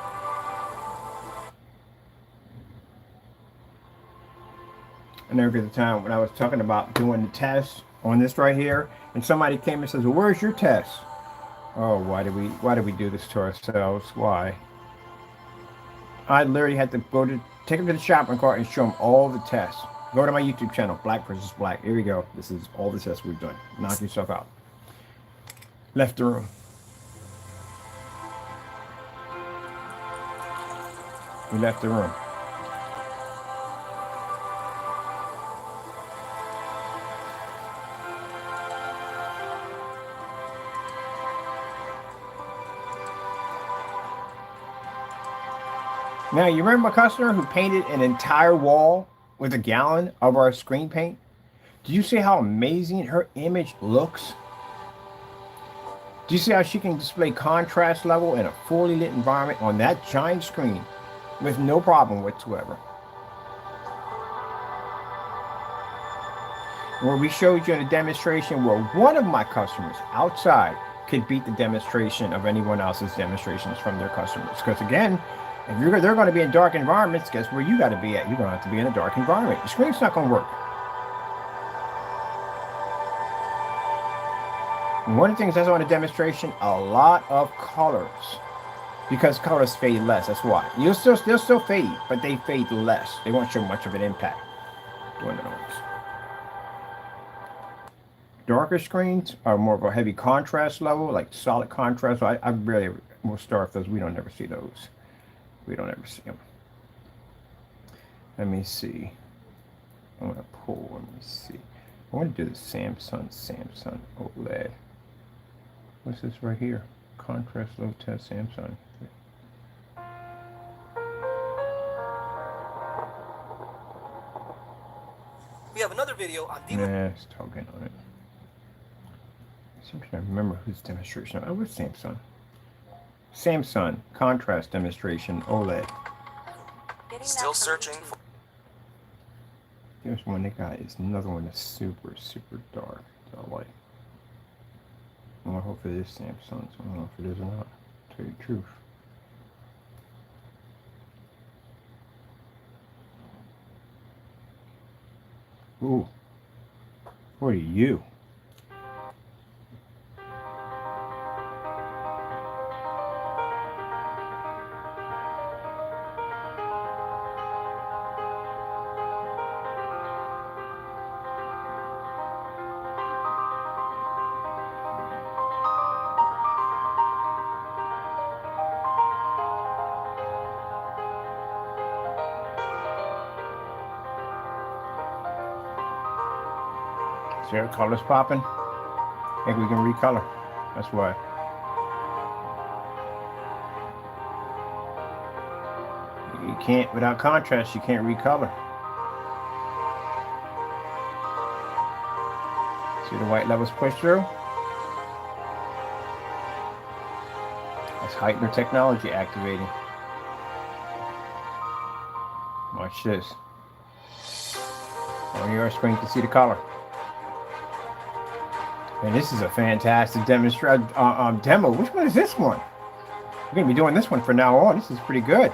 Speaker 1: never forget the time when I was talking about doing the test on this right here, and somebody came and says, "Well, where's your test?" Oh, why do we do this to ourselves? Why? I literally had to take them to the shopping cart and show them all the tests. Go to my YouTube channel, Black versus Black. Here we go. This is all the tests we've done. Knock yourself out. Left the room. We left the room. Now, you remember my customer who painted an entire wall with a gallon of our screen paint? Do you see how amazing her image looks? Do you see how she can display contrast level in a fully lit environment on that giant screen with no problem whatsoever? Where we showed you in a demonstration where one of my customers outside could beat the demonstration of anyone else's demonstrations from their customers. Because again, if they're going to be in dark environments, guess where you got to be at? You're going to have to be in a dark environment. The screen's not going to work. And one of the things I saw in a demonstration, a lot of colors. Because colors fade less, that's why. They'll still fade, but they fade less. They won't show much of an impact doing the noise. Darker screens are more of a heavy contrast level, like solid contrast. So I really will start those. We don't ever see those. We don't ever see them. Let me see. I want to pull. Let me see. I want to do the Samsung OLED. What's this right here? Contrast low test Samsung.
Speaker 4: We have another video on
Speaker 1: Nah, it's talking on it. I'm trying to remember whose demonstration. Oh, it's Samsung. Samsung contrast demonstration OLED.
Speaker 4: Still searching for.
Speaker 1: Here's one they got. Is another one that's super dark. So I like. Well, I hope it is Samsung. So I don't know if it is or not. To tell you the truth. Ooh. What are you? See our colors popping? I think we can recolor. That's why. You can't, without contrast, you can't recolor. See the white levels push through? That's heightener technology activating. Watch this. On your screen you can see the color. And this is a fantastic demo. Which one is this one? We're going to be doing this one from now on. This is pretty good.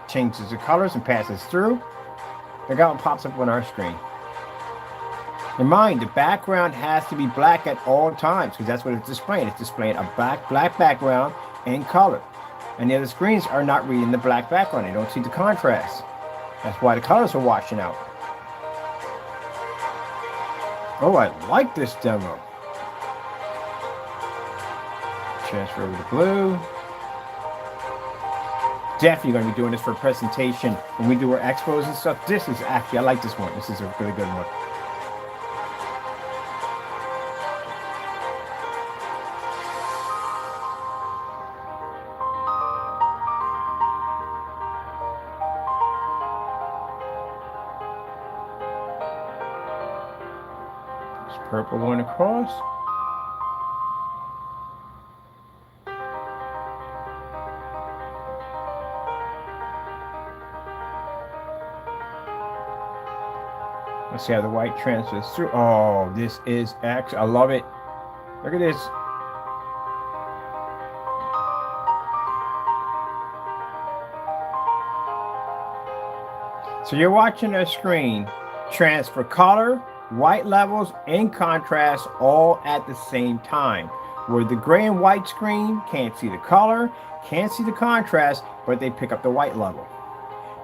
Speaker 1: Changes the colors and passes through. Look how it pops up on our screen. And mind, the background has to be black at all times because that's what it's displaying. It's displaying a black background and color. And the other screens are not reading the black background. They don't see the contrast. That's why the colors are washing out. Oh, I like this demo. Transfer over to blue. Definitely going to be doing this for a presentation when we do our expos and stuff. This is actually, I like this one. This is a really good one. Purple going across. Let's see how the white transfers through. Oh, this is X. I love it. Look at this. So you're watching a screen transfer color, white levels, and contrast all at the same time. Where the gray and white screen can't see the color, can't see the contrast, but they pick up the white level.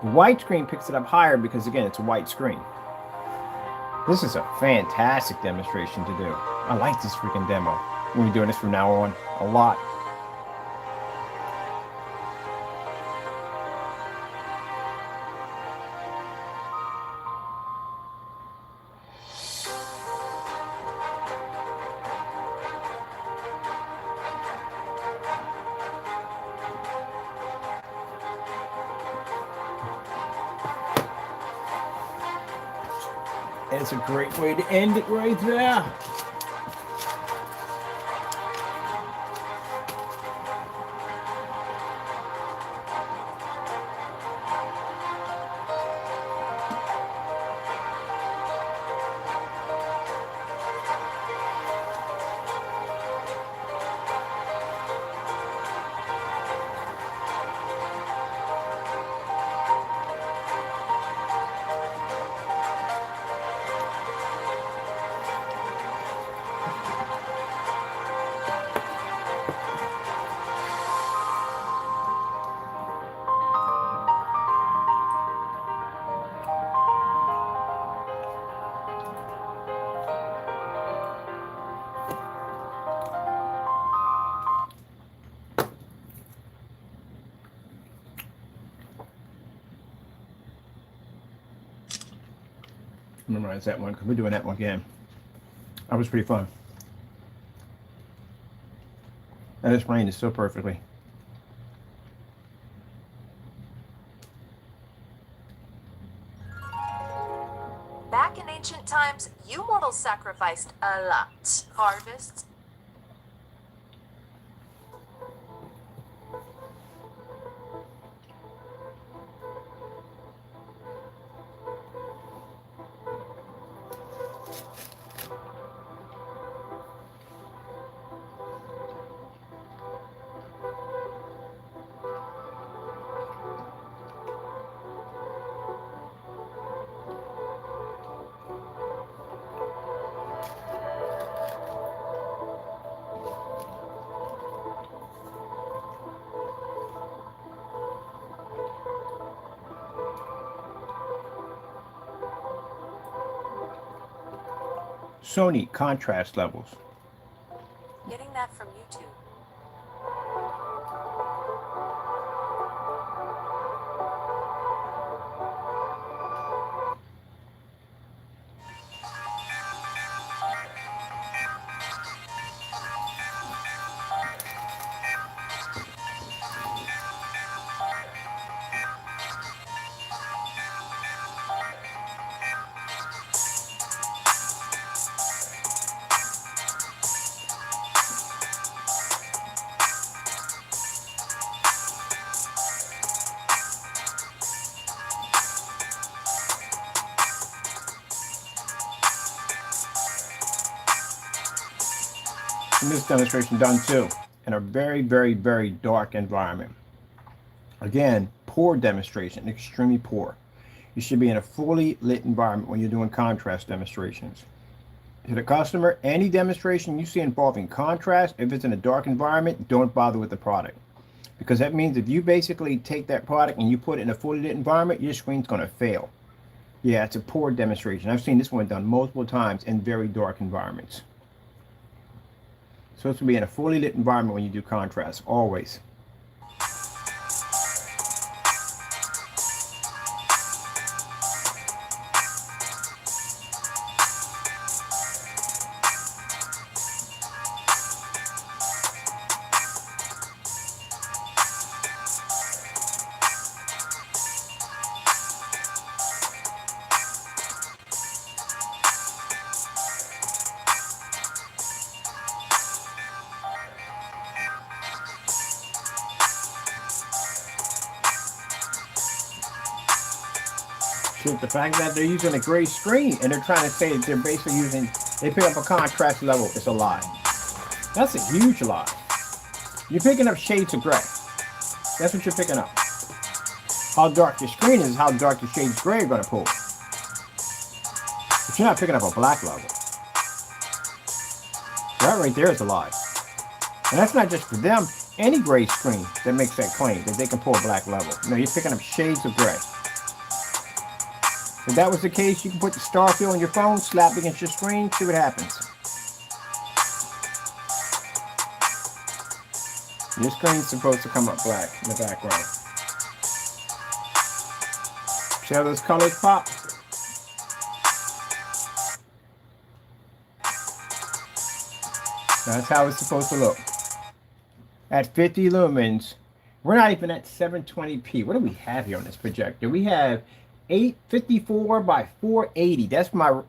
Speaker 1: The white screen picks it up higher because, again, it's a white screen. This is a fantastic demonstration to do. I like this freaking demo. We'll be doing this from now on a lot. It's a great way to end it right there. Memorize that one because we're doing that one again. That was pretty fun. And it's playing it so perfectly.
Speaker 8: Back in ancient times, you mortals sacrificed a lot. Harvests.
Speaker 1: Sony contrast levels.
Speaker 2: Getting that from YouTube.
Speaker 1: And this demonstration done too in a very, very, very dark environment. Again, poor demonstration, extremely poor. You should be in a fully lit environment when you're doing contrast demonstrations. To the customer, any demonstration you see involving contrast, if it's in a dark environment, don't bother with the product. Because that means if you basically take that product and you put it in a fully lit environment, your screen's going to fail. Yeah, it's a poor demonstration. I've seen this one done multiple times in very dark environments. So it's supposed to be in a fully lit environment when you do contrast, always. The fact that they're using a gray screen and they're trying to say that they're basically they pick up a contrast level, it's a lie. That's a huge lie. You're picking up shades of gray. That's what you're picking up. How dark your screen is how dark your shades of gray are going to pull. But you're not picking up a black level. That right there is a lie. And that's not just for them. Any gray screen that makes that claim that they can pull a black level. No, you're picking up shades of gray. If that was the case, you can put the star fill on your phone, slap it against your screen, see what happens. Your screen's supposed to come up black in the background. See how those colors pop? That's how it's supposed to look. At 50 lumens, we're not even at 720p. What do we have here on this projector? We have 854 by 480. That's my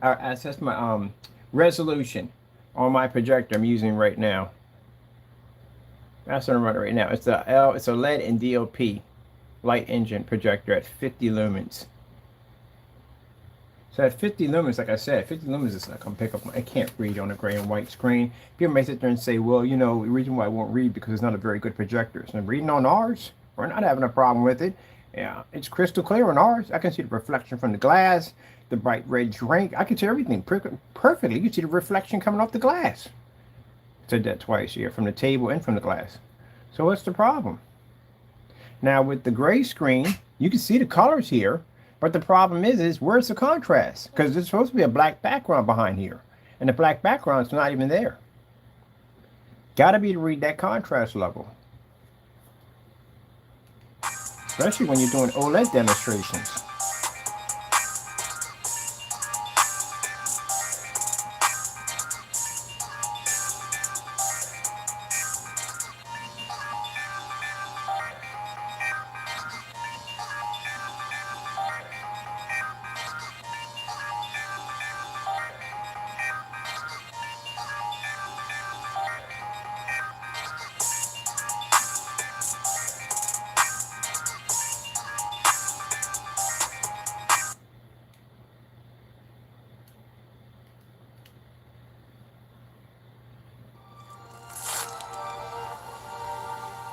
Speaker 1: resolution on my projector I'm using right now. That's what I'm running right now. It's a LED and DLP light engine projector at 50 lumens. So at 50 lumens, like I said, 50 lumens is not gonna pick up. I can't read on a gray and white screen. People may sit there and say, well, you know, the reason why I won't read because it's not a very good projector. So I'm reading on ours. We're not having a problem with it. Yeah, it's crystal clear on ours. I can see the reflection from the glass, the bright red drink. I can see everything perfectly. You can see the reflection coming off the glass. Said that twice here, from the table and from the glass. So what's the problem? Now with the gray screen, you can see the colors here, but the problem is where's the contrast? Because there's supposed to be a black background behind here, and the black background's not even there. Got to be to read that contrast level. Especially when you're doing OLED demonstrations.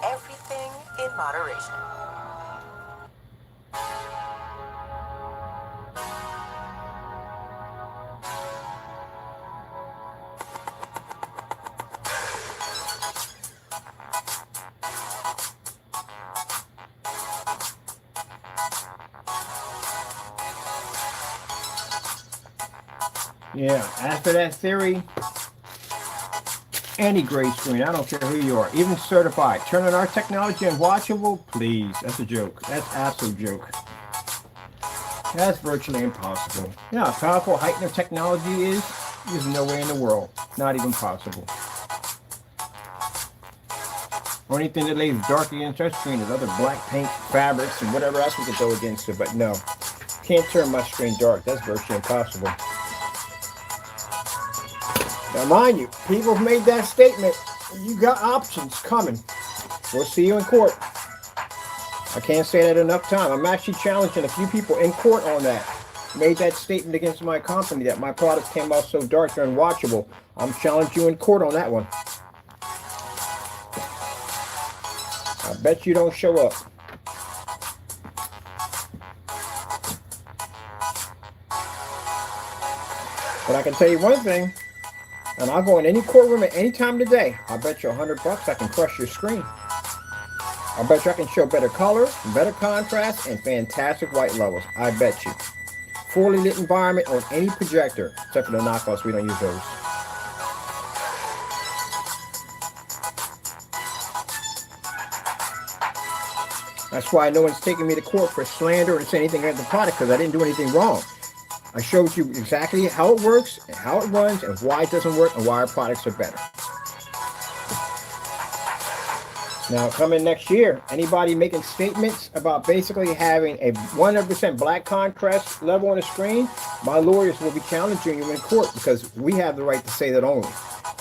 Speaker 8: Everything in moderation.
Speaker 1: Yeah, as for that theory, any gray screen, I don't care who you are, even certified, turn on our technology unwatchable, please. That's a joke. That's an absolute joke. That's virtually impossible. You know how powerful heightener technology is? There's no way in the world. Not even possible. Only thing that lays dark against our screen is other black paint fabrics and whatever else we could go against it, but no. Can't turn my screen dark. That's virtually impossible. Now, mind you, people have made that statement. You got options coming. We'll see you in court. I can't say that enough time. I'm actually challenging a few people in court on that. Made that statement against my company that my products came out so dark they're unwatchable. I'm challenging you in court on that one. I bet you don't show up. But I can tell you one thing, and I'll go in any courtroom at any time of the day. I'll bet you $100 I can crush your screen. I bet you I can show better color, better contrast, and fantastic white levels. I bet you. Fully lit environment on any projector, except for the knockoffs, we don't use those. That's why no one's taking me to court for slander or to say anything against the product, because I didn't do anything wrong. I showed you exactly how it works, and how it runs, and why it doesn't work, and why our products are better. Now, coming next year, anybody making statements about basically having a 100% black contrast level on the screen, my lawyers will be challenging you in court, because we have the right to say that only.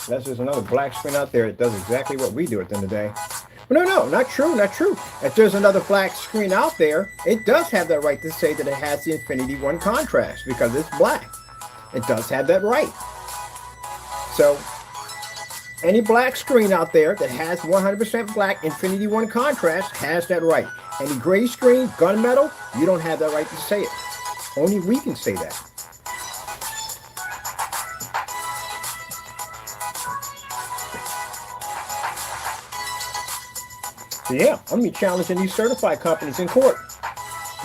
Speaker 1: Unless there's another black screen out there that does exactly what we do at the end of the day. But no, not true, not true. If there's another black screen out there, it does have that right to say that it has the Infinity 1 contrast, because it's black. It does have that right. So, any black screen out there that has 100% black Infinity 1 contrast has that right. Any gray screen, gunmetal, you don't have that right to say it. Only we can say that. So yeah, I'm going to be challenging these certified companies in court.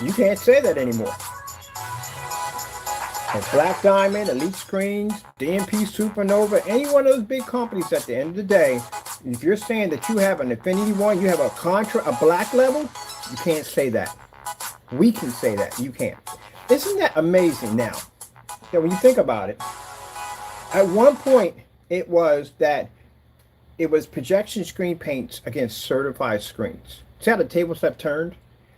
Speaker 1: You can't say that anymore. And Black Diamond, Elite Screens, DMP Supernova, any one of those big companies at the end of the day, if you're saying that you have an Infinity 1, you have a black level, you can't say that. We can say that. You can't. Isn't that amazing now? That when you think about it, at one point it was projection screen paints against certified screens. See how the tables have turned?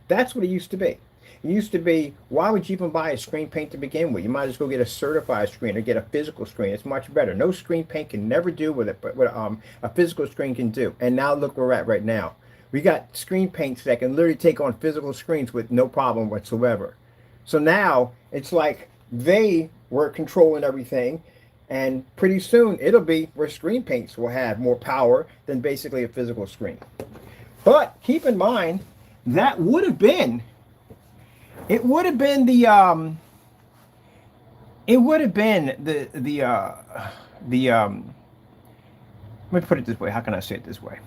Speaker 1: That's what it used to be. It used to be, why would you even buy a screen paint to begin with? You might as well get a certified screen or get a physical screen. It's much better. No screen paint can never do what a physical screen can do. And now look where we're at right now. We got screen paints that can literally take on physical screens with no problem whatsoever. So now it's like they were controlling everything. And pretty soon it'll be where screen paints will have more power than basically a physical screen. But keep in mind, that would have been, let me put it this way. How can I say it this way?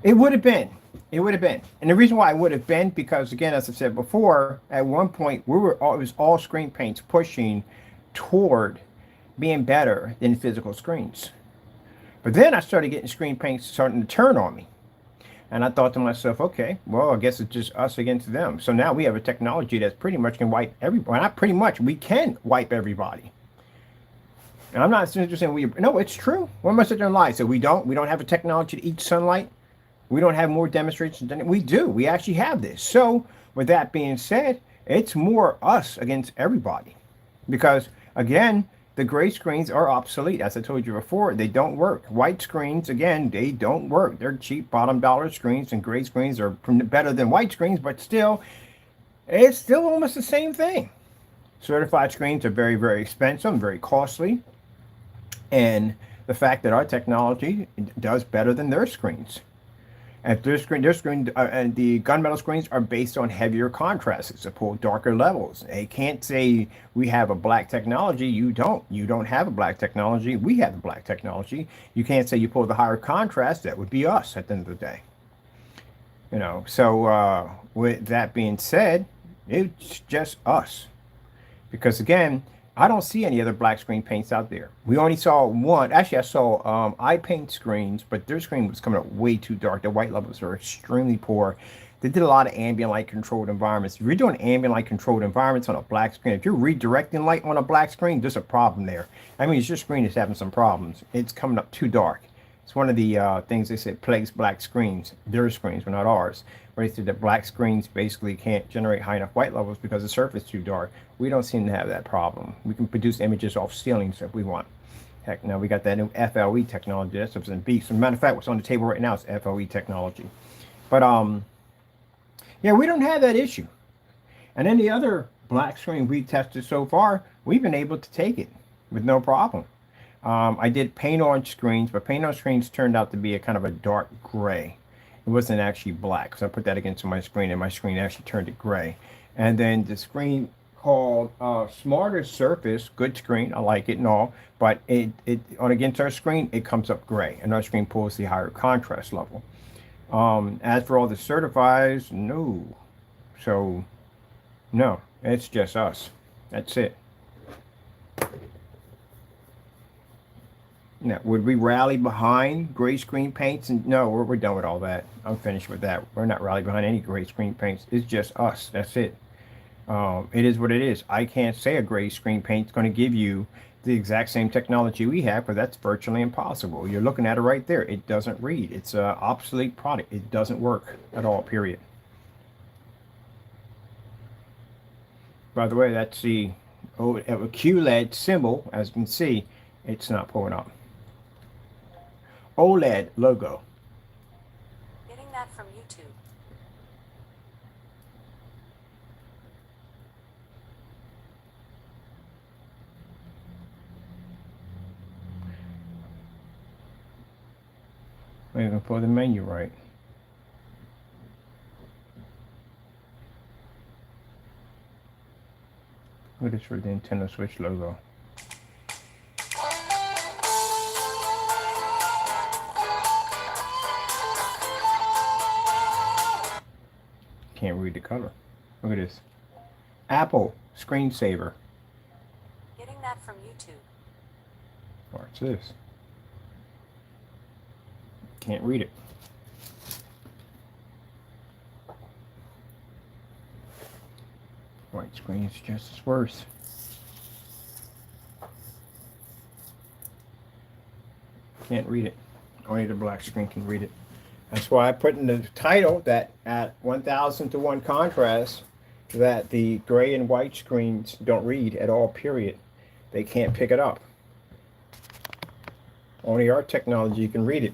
Speaker 1: It would have been. And the reason why it would have been, because again, as I said before, at one point it was all screen paints pushing toward being better than physical screens. But then I started getting screen paints starting to turn on me. And I thought to myself, okay, well, I guess it's just us against them. So now we have a technology that's pretty much can wipe everybody. Not pretty much, we can wipe everybody. And I'm not saying no, it's true. What am I sitting there and lie? So we don't have a technology to eat sunlight. We don't have more demonstrations than we do. We actually have this. So with that being said, it's more us against everybody. Because again, the gray screens are obsolete. As I told you before, they don't work. White screens, again, they don't work. They're cheap bottom dollar screens, and gray screens are better than white screens, but still, it's still almost the same thing. Certified screens are very, very expensive and very costly. And the fact that our technology does better than their screens. And their screen, and the gunmetal screens are based on heavier contrasts. It's to pull darker levels. They can't say we have a black technology. You don't. You don't have a black technology. We have the black technology. You can't say you pull the higher contrast. That would be us at the end of the day. You know. So with that being said, it's just us. Because again, I don't see any other black screen paints out there. We only saw one. Actually, I saw iPaint screens, but their screen was coming up way too dark. The white levels are extremely poor. They did a lot of ambient light controlled environments. If you're doing ambient light controlled environments on a black screen, if you're redirecting light on a black screen, there's a problem there. I mean, your screen is having some problems. It's coming up too dark. It's one of the things they said plagues black screens. Their screens, but not ours. Where they said that black screens basically can't generate high enough white levels because the surface is too dark. We don't seem to have that problem. We can produce images off ceilings if we want. Heck, now we got that new FLE technology. That's something beast. As a matter of fact, what's on the table right now is FLE technology. But yeah, we don't have that issue. And any other black screen we tested so far, we've been able to take it with no problem. I did paint on screens, but paint on screens turned out to be a kind of a dark gray. It wasn't actually black, so I put that against my screen, and my screen actually turned it gray. And then the screen called Smarter Surface. Good screen, I like it and all, but it on against our screen it comes up gray, and our screen pulls the higher contrast level. As for all the certifies, no. So no, it's just us. That's it. Now, would we rally behind gray screen paints? And no, we're done with all that. I'm finished with that. We're not rallying behind any gray screen paints. It's just us. That's it. It is what it is. I can't say a gray screen paint is going to give you the exact same technology we have, but that's virtually impossible. You're looking at it right there. It doesn't read. It's an obsolete product. It doesn't work at all, period. By the way, that's the QLED symbol. As you can see, it's not pulling up. OLED logo.
Speaker 2: Getting that from YouTube.
Speaker 1: Wait, even pull the menu right. Look at this for the Nintendo Switch logo. Can't read the color. Look at this. Apple screensaver.
Speaker 2: Getting that from YouTube.
Speaker 1: What's this? Can't read it. White screen is just as worse. Can't read it. Only the black screen can read it. That's why I put in the title that at 1000:1 contrast that the gray and white screens don't read at all, period. They can't pick it up. Only our technology can read it.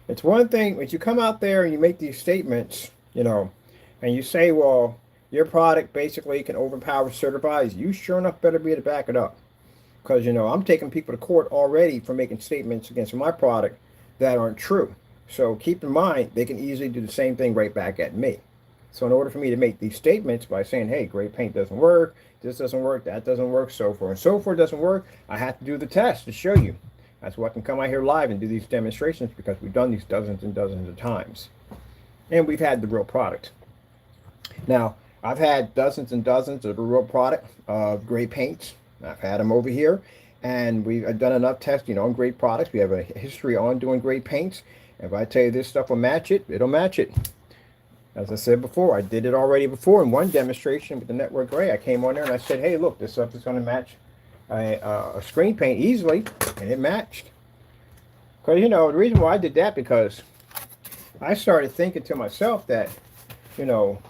Speaker 1: It's one thing when you come out there and you make these statements, you know, and you say, well, your product basically can overpower certifies. You sure enough better be able to back it up. Because, you know, I'm taking people to court already for making statements against my product that aren't true. So keep in mind, they can easily do the same thing right back at me. So in order for me to make these statements by saying, hey, gray paint doesn't work, this doesn't work, that doesn't work, so forth and so forth doesn't work, I have to do the test to show you. That's why I can come out here live and do these demonstrations, because we've done these dozens and dozens of times. And we've had the real product. Now, I've had dozens and dozens of the real product of gray paints. I've had them over here. And we've done enough testing on great products. We have a history on doing great paints. If I tell you this stuff will match it, it'll match it. As I said before, I did it already before in one demonstration with the Network Gray. I came on there and I said, hey, look, this stuff is going to match a screen paint easily, and it matched. Because, you know, the reason why I did that, because I started thinking to myself that, you know,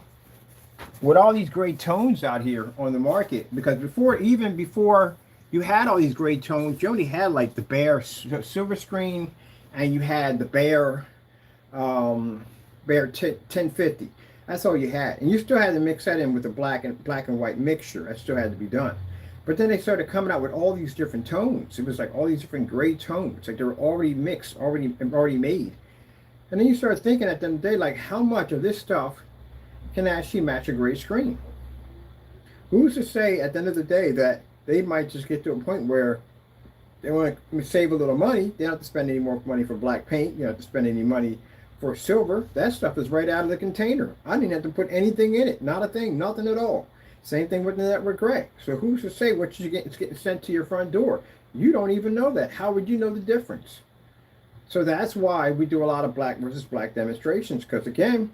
Speaker 1: with all these gray tones out here on the market, because even before you had all these gray tones, you only had like the bare silver screen, and you had the bare 1050. That's all you had, and you still had to mix that in with the black and white mixture. That still had to be done. But then they started coming out with all these different tones. It was like all these different gray tones, like they were already mixed, already made. And then you start thinking at the end of the day, like, how much of this stuff can actually match a gray screen? Who's to say at the end of the day that they might just get to a point where they want to save a little money? They don't have to spend any more money for black paint. You don't have to spend any money for silver. That stuff is right out of the container. I didn't have to put anything in it. Not a thing. Nothing at all. Same thing with the Network Gray. So who's to say what you get is getting sent to your front door? You don't even know that. How would you know the difference? So that's why we do a lot of black versus black demonstrations. Because again,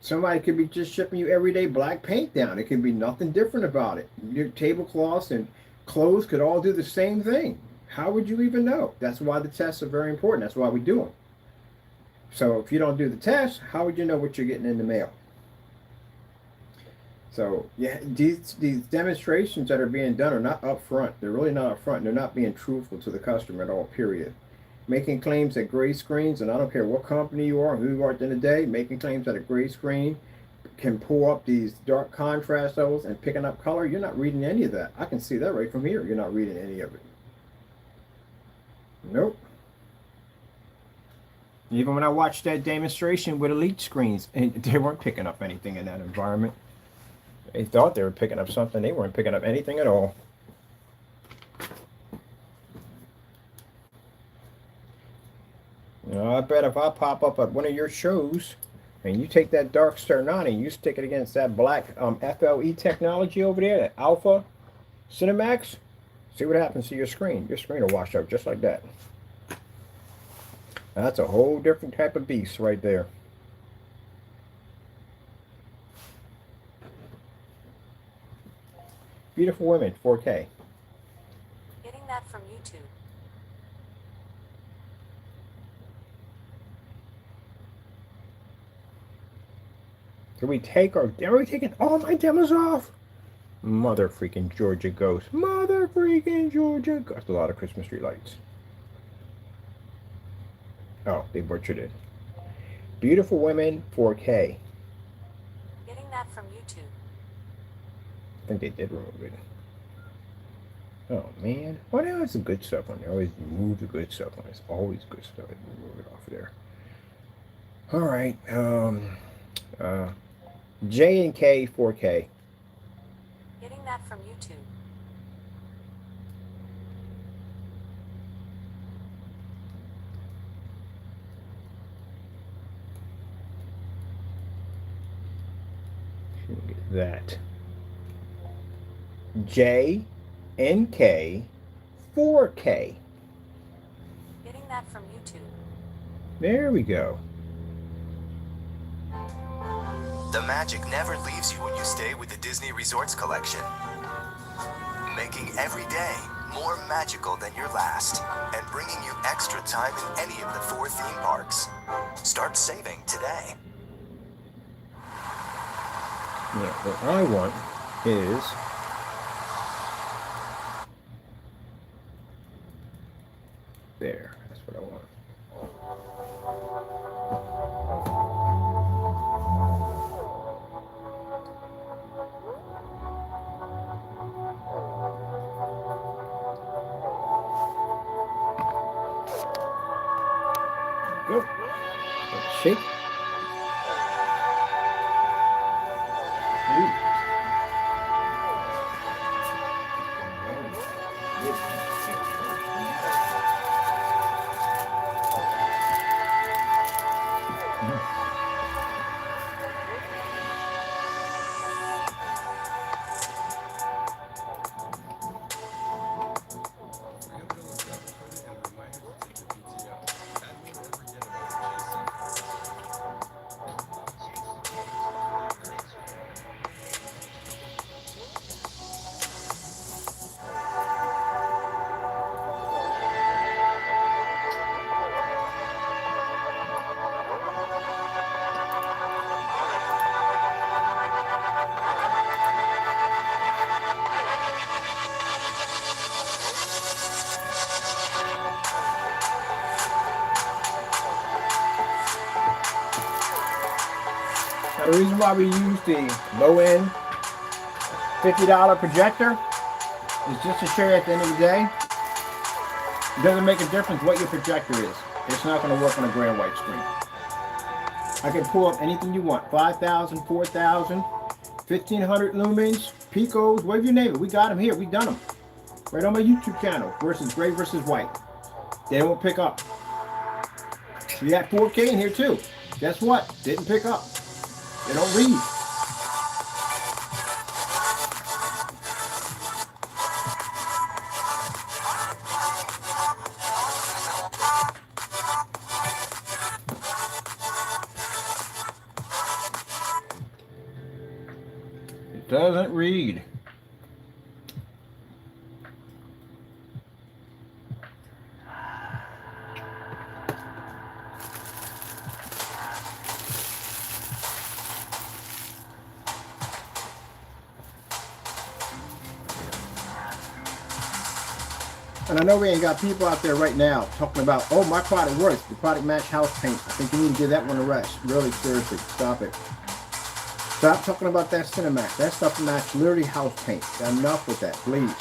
Speaker 1: somebody could be just shipping you everyday black paint down. It could be nothing different about it. Your tablecloths and clothes could all do the same thing. How would you even know? That's why the tests are very important. That's why we do them. So if you don't do the test, how would you know what you're getting in the mail? So yeah, these demonstrations that are being done are not upfront. They're really not upfront. They're not being truthful to the customer at all, period. Making claims that gray screens, and I don't care what company you are, who you are at the end of the day, making claims that a gray screen can pull up these dark contrast levels and picking up color. You're not reading any of that. I can see that right from here. You're not reading any of it. Nope. Even when I watched that demonstration with elite screens, and they weren't picking up anything in that environment. They thought they were picking up something. They weren't picking up anything at all. You know, I bet if I pop up at one of your shows and you take that dark stern on and you stick it against that black FLE technology over there, that Alpha CINEMAX, see what happens to your screen. Your screen will wash out just like that. That's a whole different type of beast right there. Beautiful Women, 4K.
Speaker 2: Getting that from YouTube.
Speaker 1: Did we take our... Are we taking all my demos off? Mother freaking Georgia Ghost. Mother freaking Georgia Ghost. That's a lot of Christmas tree lights. Oh, they butchered it. Beautiful Women, 4K.
Speaker 2: Getting that from YouTube.
Speaker 1: I think they did remove it. Oh, man. Why now it's the good stuff on there? Always remove the good stuff on it. It's always good stuff. Remove it off of there. All right. J and K, 4K.
Speaker 2: Getting that from YouTube.
Speaker 1: Get that. J and K, 4K.
Speaker 2: Getting that from YouTube.
Speaker 1: There we go.
Speaker 9: The magic never leaves you when you stay with the Disney Resorts collection. Making every day more magical than your last and bringing you extra time in any of the 4 theme parks. Start saving today.
Speaker 1: Yeah, what I want is there. That's what I want. Go. Shake. Ooh. The reason why we use the low-end $50 projector is just to show you at the end of the day, it doesn't make a difference what your projector is. It's not going to work on a gray and white screen. I can pull up anything you want. 5,000, 4,000, 1,500 lumens, picos, whatever you name it. We got them here. We done them. Right on my YouTube channel versus gray versus white. They won't pick up. We got 4K in here too. Guess what? Didn't pick up. They don't read. It doesn't read. And I know we ain't got people out there right now talking about, oh, my product works. The product match house paint. I think you need to give that one a rest. Really, seriously, stop it. Stop talking about that CINEMAX. That stuff match literally house paint. Enough with that, please.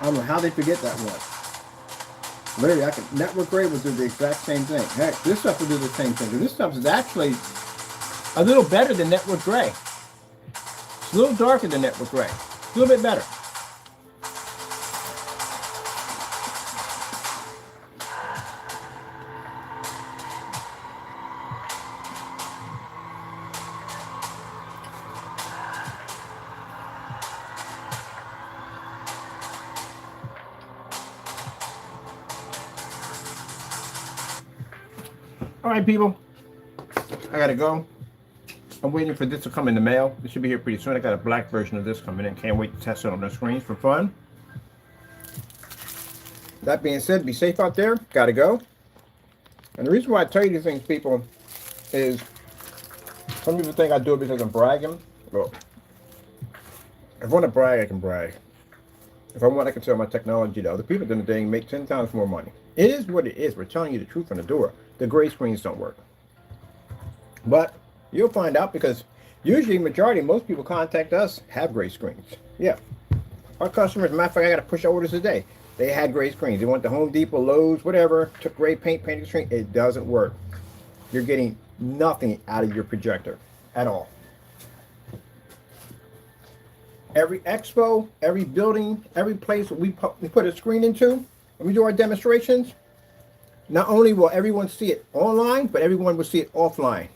Speaker 1: I don't know how they forget that one. Literally, network gray will do the exact same thing. Heck, this stuff will do the same thing. This stuff is actually a little better than network gray. It's a little darker than network gray. A little bit better. All right, people, I gotta go. I'm waiting for this to come in the mail. It should be here pretty soon. I got a black version of this coming in. Can't wait to test it on the screens for fun. That being said, be safe out there. Gotta go. And the reason why I tell you these things, people, is some people think I do it because I'm bragging. Well, if I want to brag, I can brag. If I want, I can tell my technology to other people in the day and make 10 times more money. It is what it is. We're telling you the truth on the door. The gray screens don't work. But you'll find out, because usually most people contact us have gray screens. Yeah. Our customers, matter of fact, I got to push orders today. They had gray screens. They went to Home Depot, Lowe's, whatever, took gray paint, painted the screen. It doesn't work. You're getting nothing out of your projector at all. Every expo, every building, every place we put a screen into, when we do our demonstrations, not only will everyone see it online, but everyone will see it offline.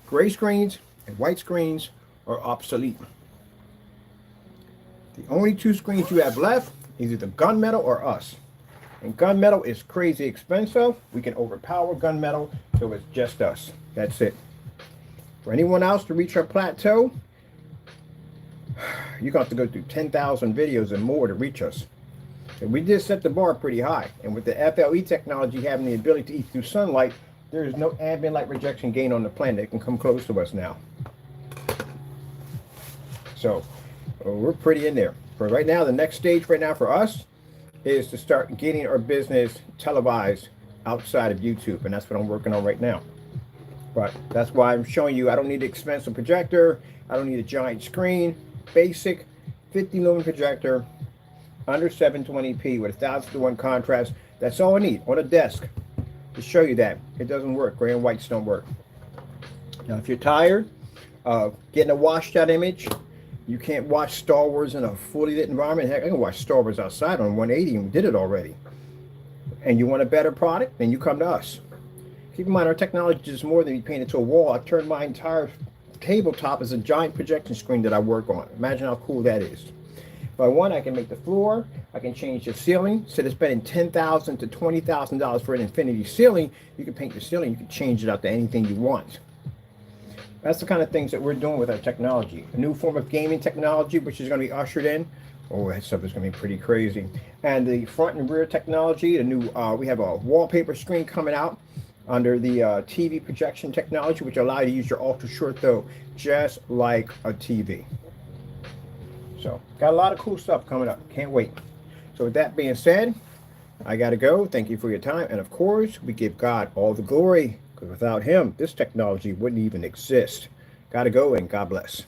Speaker 1: Gray screens and white screens are obsolete. The only two screens you have left is either gunmetal or us. And gunmetal is crazy expensive. We can overpower gunmetal, so it's just us. That's it. For anyone else to reach our plateau, you're going to have to go through 10,000 videos and more to reach us. And we did set the bar pretty high. And with the FLE technology having the ability to eat through sunlight, there is no ambient light rejection gain on the planet that can come close to us now. So we're pretty in there. For right now, the next stage right now for us is to start getting our business televised outside of YouTube. And that's what I'm working on right now. But that's why I'm showing you I don't need an expensive projector. I don't need a giant screen. Basic 50 lumen projector under 720p with 1000:1 contrast. That's all I need on a desk to show you that it doesn't work. Gray and whites don't work. Now, if you're tired of getting a washed out image, you can't watch Star Wars in a fully lit environment. Heck, I can watch Star Wars outside on 180 and we did it already. And you want a better product, then you come to us. Keep in mind, our technology is more than you paint it to a wall. I turned my entire tabletop as a giant projection screen that I work on. Imagine how cool that is. If I want, I can make the floor. I can change the ceiling. Instead of spending $10,000 to $20,000 for an infinity ceiling, you can paint the ceiling. You can change it out to anything you want. That's the kind of things that we're doing with our technology. A new form of gaming technology, which is going to be ushered in. Oh, that stuff is going to be pretty crazy. And the front and rear technology, the new, we have a wallpaper screen coming out under the TV projection technology, which allow you to use your ultra short throw just like a TV. So got a lot of cool stuff coming up. Can't wait. So with that being said, I got to go. Thank you for your time. And of course, we give God all the glory, because without him, this technology wouldn't even exist. Got to go, and God bless.